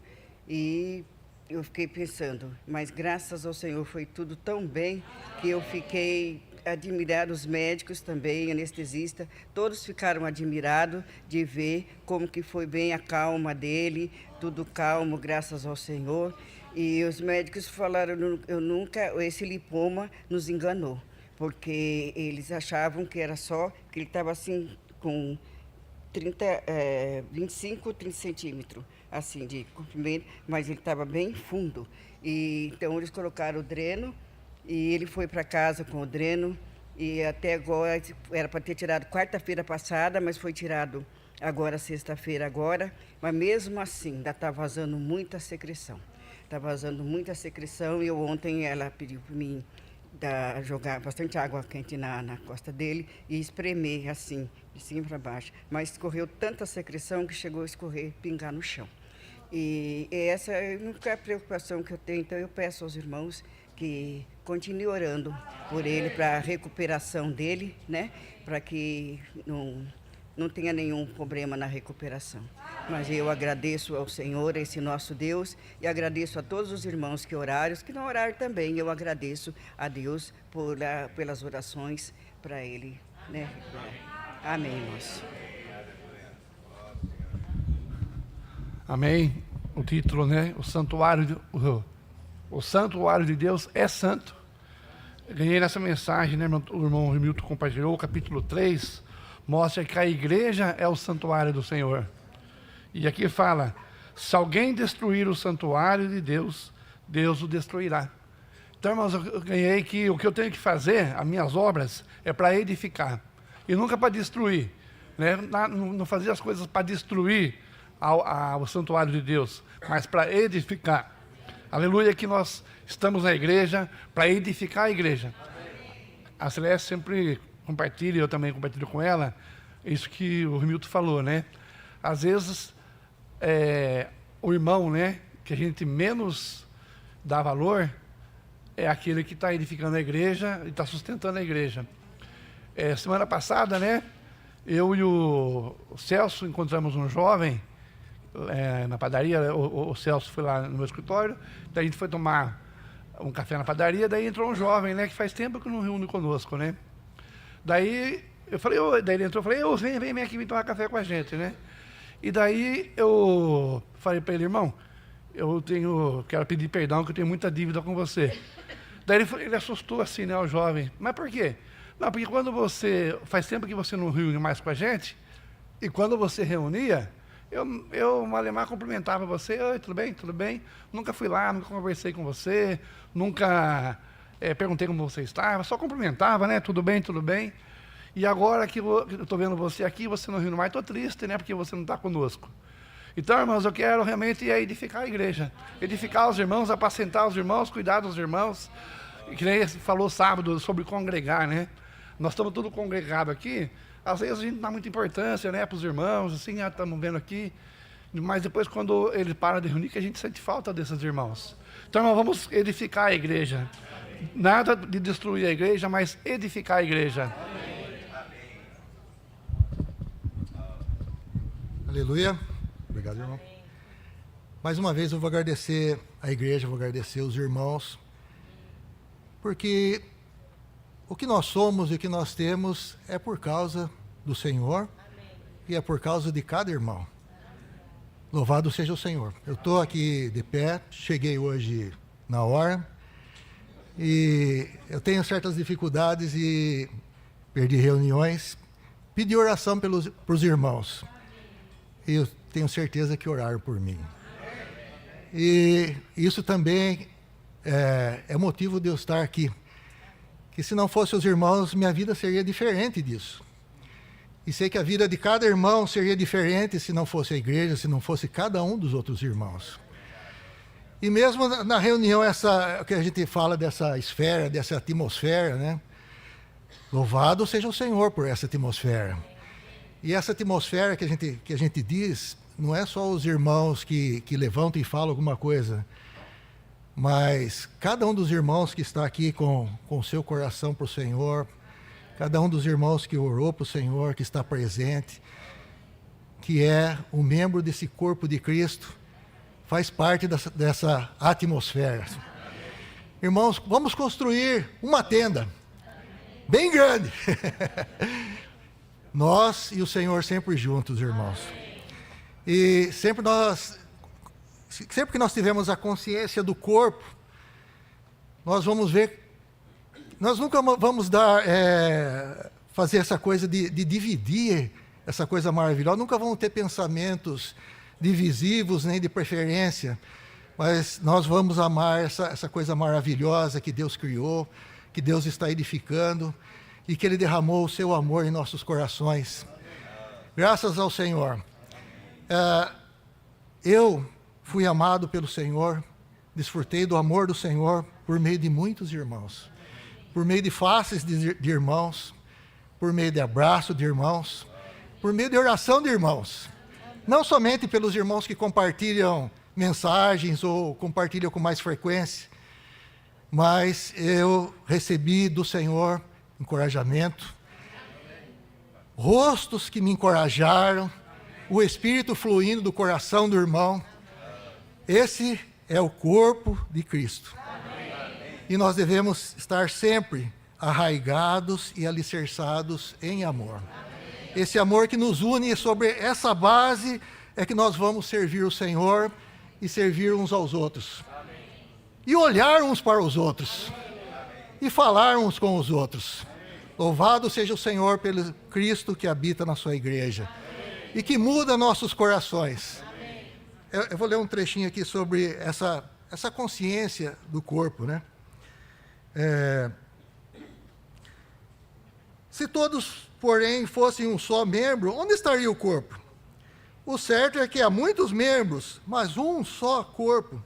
e eu fiquei pensando, mas graças ao Senhor foi tudo tão bem que eu fiquei admirada, os médicos também, anestesista, todos ficaram admirados de ver como que foi bem a calma dele, tudo calmo, graças ao Senhor. E os médicos falaram, esse lipoma nos enganou, porque eles achavam que era só, que ele estava assim com 25, 30 centímetros, assim, de comprimento, mas ele estava bem fundo. E então eles colocaram o dreno, e ele foi para casa com o dreno, e até agora, era para ter tirado quarta-feira passada, mas foi tirado agora, sexta-feira agora, mas mesmo assim, ainda está vazando muita secreção. Está vazando muita secreção, e ontem ela pediu para mim jogar bastante água quente na costa dele e espremer assim, de cima para baixo. Mas escorreu tanta secreção que chegou a escorrer, pingar no chão. E essa é a única preocupação que eu tenho, então eu peço aos irmãos que continue orando por ele, para a recuperação dele, né? Para que não tenha nenhum problema na recuperação. Mas eu agradeço ao Senhor, esse nosso Deus, e agradeço a todos os irmãos que oraram, que não oraram também. Eu agradeço a Deus pelas orações para ele, né? Amém, irmãos. Amém. O título, né? O santuário de Deus é santo. Eu ganhei nessa mensagem, né? O irmão Remilton compartilhou, o capítulo 3, mostra que a igreja é o santuário do Senhor. E aqui fala, se alguém destruir o santuário de Deus, Deus o destruirá. Então, irmãos, eu ganhei que o que eu tenho que fazer, as minhas obras, é para edificar. E nunca para destruir. Né? Não fazer as coisas para destruir o santuário de Deus, mas para edificar. Aleluia, que nós estamos na igreja para edificar a igreja. A Celeste sempre compartilha, eu também compartilho com ela, isso que o Remilton falou, né? Às vezes, o irmão, né, que a gente menos dá valor, é aquele que está edificando a igreja e está sustentando a igreja. Semana passada, né, eu e o Celso encontramos um jovem na padaria. O Celso foi lá no meu escritório, daí a gente foi tomar um café na padaria, daí entrou um jovem, né, que faz tempo que não reúne conosco, né. Daí eu falei, daí ele entrou, eu falei, vem aqui, vem tomar café com a gente, né. E daí eu falei para ele, irmão, quero pedir perdão que eu tenho muita dívida com você. Daí ele assustou assim, né, o jovem. Mas por quê? Não, porque faz tempo que você não reúne mais com a gente, e quando você reunia, eu malemar, cumprimentava você, oi, tudo bem? Tudo bem? Nunca fui lá, nunca conversei com você, nunca perguntei como você estava, só cumprimentava, né, tudo bem, tudo bem. E agora que eu estou vendo você aqui, você não riu mais, estou triste, né, porque você não está conosco. Então, irmãos, eu quero realmente edificar a igreja, edificar os irmãos, apacentar os irmãos, cuidar dos irmãos, que nem falou sábado sobre congregar, né? Nós estamos todos congregados aqui, às vezes a gente não dá muita importância, né, para os irmãos, assim, estamos vendo aqui, mas depois quando ele para de reunir, que a gente sente falta desses irmãos. Então, irmão, vamos edificar a igreja. Nada de destruir a igreja, mas edificar a igreja. Aleluia. Obrigado, irmão. Mais uma vez eu vou agradecer a igreja, vou agradecer os irmãos, porque o que nós somos e o que nós temos é por causa do Senhor e é por causa de cada irmão. Louvado seja o Senhor. Eu estou aqui de pé, cheguei hoje na hora e eu tenho certas dificuldades e perdi reuniões, pedi oração para os irmãos. E eu tenho certeza que oraram por mim. E isso também é motivo de eu estar aqui. Que se não fossem os irmãos, minha vida seria diferente disso. E sei que a vida de cada irmão seria diferente se não fosse a igreja, se não fosse cada um dos outros irmãos. E mesmo na reunião, que a gente fala dessa esfera, dessa atmosfera, né? Louvado seja o Senhor por essa atmosfera. E essa atmosfera que a gente diz, não é só os irmãos que levantam e falam alguma coisa, mas cada um dos irmãos que está aqui com o seu coração para o Senhor, cada um dos irmãos que orou para o Senhor, que está presente, que é um membro desse corpo de Cristo, faz parte dessa atmosfera. Irmãos, vamos construir uma tenda, bem grande. Nós e o Senhor sempre juntos, irmãos. E sempre que nós tivermos a consciência do corpo, nós vamos ver, nós nunca vamos fazer essa coisa de dividir essa coisa maravilhosa, nunca vamos ter pensamentos divisivos, nem de preferência, mas nós vamos amar essa coisa maravilhosa que Deus criou, que Deus está edificando, e que Ele derramou o seu amor em nossos corações. Graças ao Senhor. Eu fui amado pelo Senhor, desfrutei do amor do Senhor por meio de muitos irmãos, por meio de faces de irmãos, por meio de abraço de irmãos, por meio de oração de irmãos. Não somente pelos irmãos que compartilham mensagens ou compartilham com mais frequência, mas eu recebi do Senhor encorajamento, rostos que me encorajaram, o Espírito fluindo do coração do irmão. Esse é o corpo de Cristo. E nós devemos estar sempre arraigados e alicerçados em amor. Esse amor que nos une, e sobre essa base é que nós vamos servir o Senhor e servir uns aos outros. E olhar uns para os outros. E falar uns com os outros. Louvado seja o Senhor pelo Cristo que habita na sua igreja. E que muda nossos corações. Eu vou ler um trechinho aqui sobre essa consciência do corpo, né? Se todos, porém, fossem um só membro, onde estaria o corpo? O certo é que há muitos membros, mas um só corpo.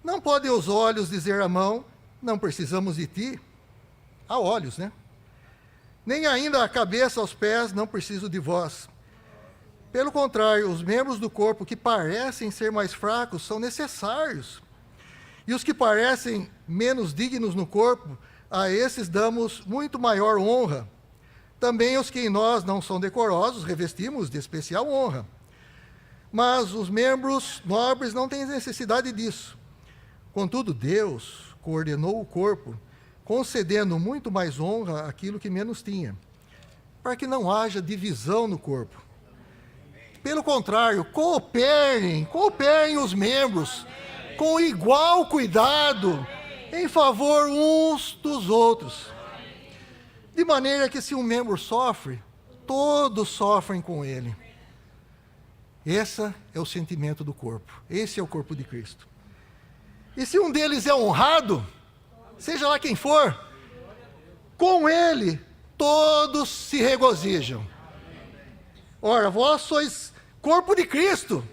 Não podem os olhos dizer à mão, não precisamos de ti. Há olhos, né? Nem ainda a cabeça aos pés, não preciso de vós. Pelo contrário, os membros do corpo que parecem ser mais fracos são necessários. E os que parecem menos dignos no corpo, a esses damos muito maior honra. Também os que em nós não são decorosos, revestimos de especial honra. Mas os membros nobres não têm necessidade disso. Contudo, Deus coordenou o corpo, concedendo muito mais honra àquilo que menos tinha, para que não haja divisão no corpo. Pelo contrário, cooperem os membros com igual cuidado em favor uns dos outros. De maneira que se um membro sofre, todos sofrem com ele. Esse é o sentimento do corpo. Esse é o corpo de Cristo. E se um deles é honrado, seja lá quem for, com ele todos se regozijam. Ora, vós sois corpo de Cristo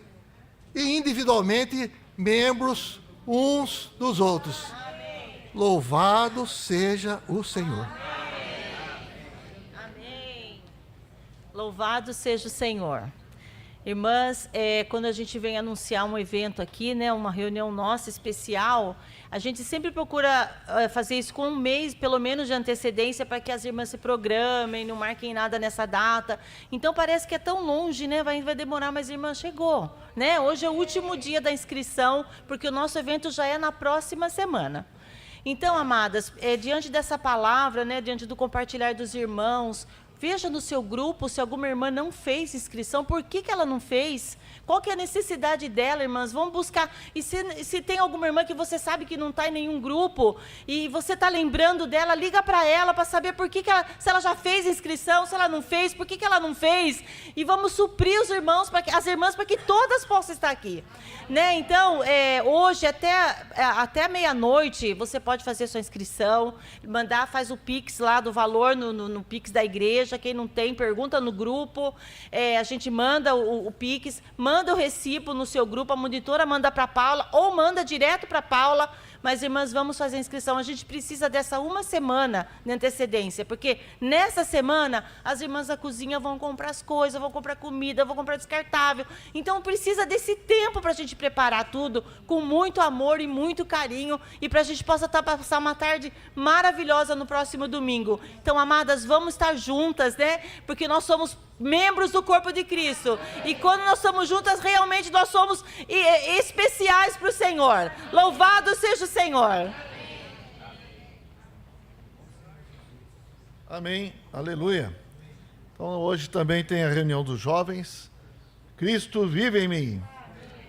e individualmente membros uns dos outros. Louvado seja o Senhor. Amém. Louvado seja o Senhor. Irmãs, quando a gente vem anunciar um evento aqui, né, uma reunião nossa especial, a gente sempre procura fazer isso com um mês, pelo menos, de antecedência, para que as irmãs se programem, não marquem nada nessa data. Então, parece que é tão longe, né? Vai demorar, mas a irmã chegou, né? Hoje é o último dia da inscrição, porque o nosso evento já é na próxima semana. Então, amadas, diante dessa palavra, né, diante do compartilhar dos irmãos, veja no seu grupo se alguma irmã não fez inscrição, por que ela não fez? Qual que é a necessidade dela, irmãs? Vamos buscar. E se tem alguma irmã que você sabe que não está em nenhum grupo, e você está lembrando dela, liga para ela para saber por que se ela já fez inscrição, se ela não fez, por que ela não fez. E vamos suprir os irmãos, as irmãs, para que todas possam estar aqui. Né? Então, hoje, até meia-noite, você pode fazer sua inscrição, faz o Pix lá do valor no Pix da igreja. Quem não tem, pergunta no grupo. A gente manda o Pix, manda o recibo no seu grupo, a monitora manda para a Paula, ou manda direto para a Paula. Mas, irmãs, vamos fazer a inscrição. A gente precisa dessa uma semana de antecedência, porque nessa semana as irmãs da cozinha vão comprar as coisas, vão comprar comida, vão comprar descartável. Então, precisa desse tempo para a gente preparar tudo com muito amor e muito carinho, e para a gente possa passar uma tarde maravilhosa no próximo domingo. Então, amadas, vamos estar juntas, né? Porque nós somos membros do corpo de Cristo. E quando nós somos juntas, realmente nós somos especiais para o Senhor. Louvado seja o Senhor. Amém. Aleluia. Então hoje também tem a reunião dos jovens. Cristo vive em mim.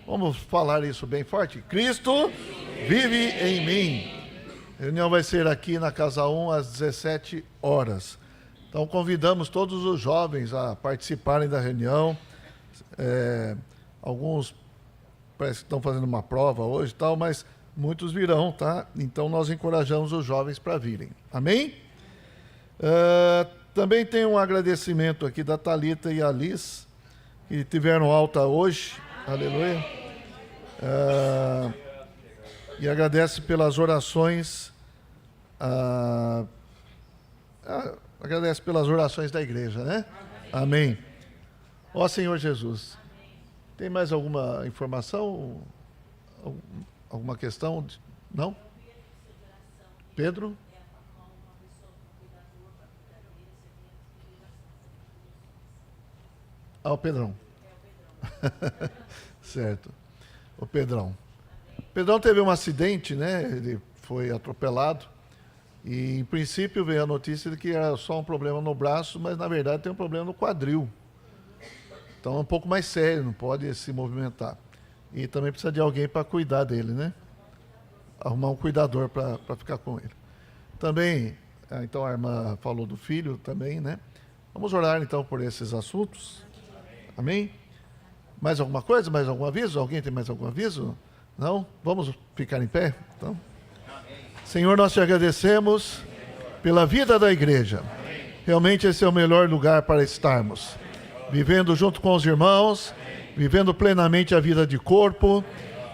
Vamos falar isso bem forte. Cristo vive em mim. A reunião vai ser aqui na Casa 1 às 17 horas. Então convidamos todos os jovens a participarem da reunião. Alguns parece que estão fazendo uma prova hoje e tal, mas muitos virão, tá? Então nós encorajamos os jovens para virem. Amém? Também tem um agradecimento aqui da Thalita e a Liz, que tiveram alta hoje. Aleluia. E agradece pelas orações. Agradece pelas orações da igreja, né? Amém. Ó Senhor Jesus, tem mais alguma informação? Alguma questão? Não? Pedro? O Pedrão. Certo. O Pedrão. O Pedrão teve um acidente, né? Ele foi atropelado. E, em princípio, veio a notícia de que era só um problema no braço, mas, na verdade, tem um problema no quadril. Então, é um pouco mais sério, não pode se movimentar. E também precisa de alguém para cuidar dele, né? Arrumar um cuidador para ficar com ele. Também, então, a irmã falou do filho também, né? Vamos orar, então, por esses assuntos. Amém? Mais alguma coisa? Mais algum aviso? Alguém tem mais algum aviso? Não? Vamos ficar em pé, então? Senhor, nós te agradecemos pela vida da igreja. Realmente esse é o melhor lugar para estarmos. Vivendo junto com os irmãos, vivendo plenamente a vida de corpo,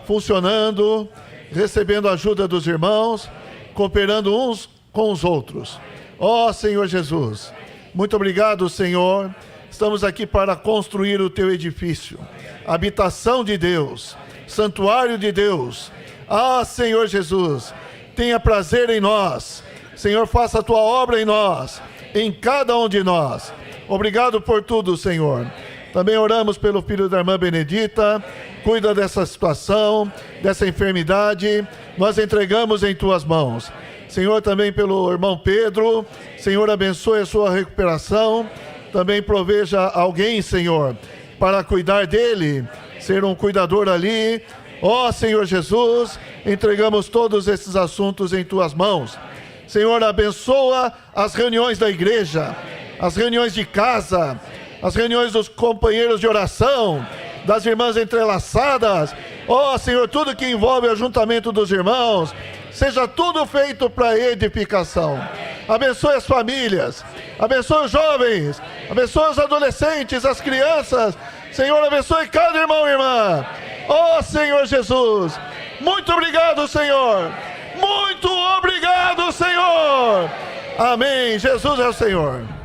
funcionando, recebendo a ajuda dos irmãos, cooperando uns com os outros. Ó Senhor Jesus, muito obrigado, Senhor, estamos aqui para construir o teu edifício, habitação de Deus, santuário de Deus. Ah, Senhor Jesus, tenha prazer em nós. Senhor, faça a tua obra em nós, em cada um de nós. Obrigado por tudo, Senhor. Também oramos pelo filho da irmã Benedita. Cuida dessa situação, dessa enfermidade. Nós entregamos em tuas mãos. Senhor, também pelo irmão Pedro. Senhor, abençoe a sua recuperação. Também proveja alguém, Senhor, para cuidar dele, ser um cuidador ali. Ó Senhor Jesus, entregamos todos esses assuntos em tuas mãos. Senhor, abençoa as reuniões da igreja, as reuniões de casa, as reuniões dos companheiros de oração, das irmãs entrelaçadas. Ó Senhor, tudo que envolve o ajuntamento dos irmãos, seja tudo feito para edificação. Abençoe as famílias, abençoe os jovens, abençoe os adolescentes, as crianças. Senhor, abençoe cada irmão e irmã. Ó Senhor Jesus, muito obrigado, Senhor. Muito obrigado, Senhor. Amém. Jesus é o Senhor.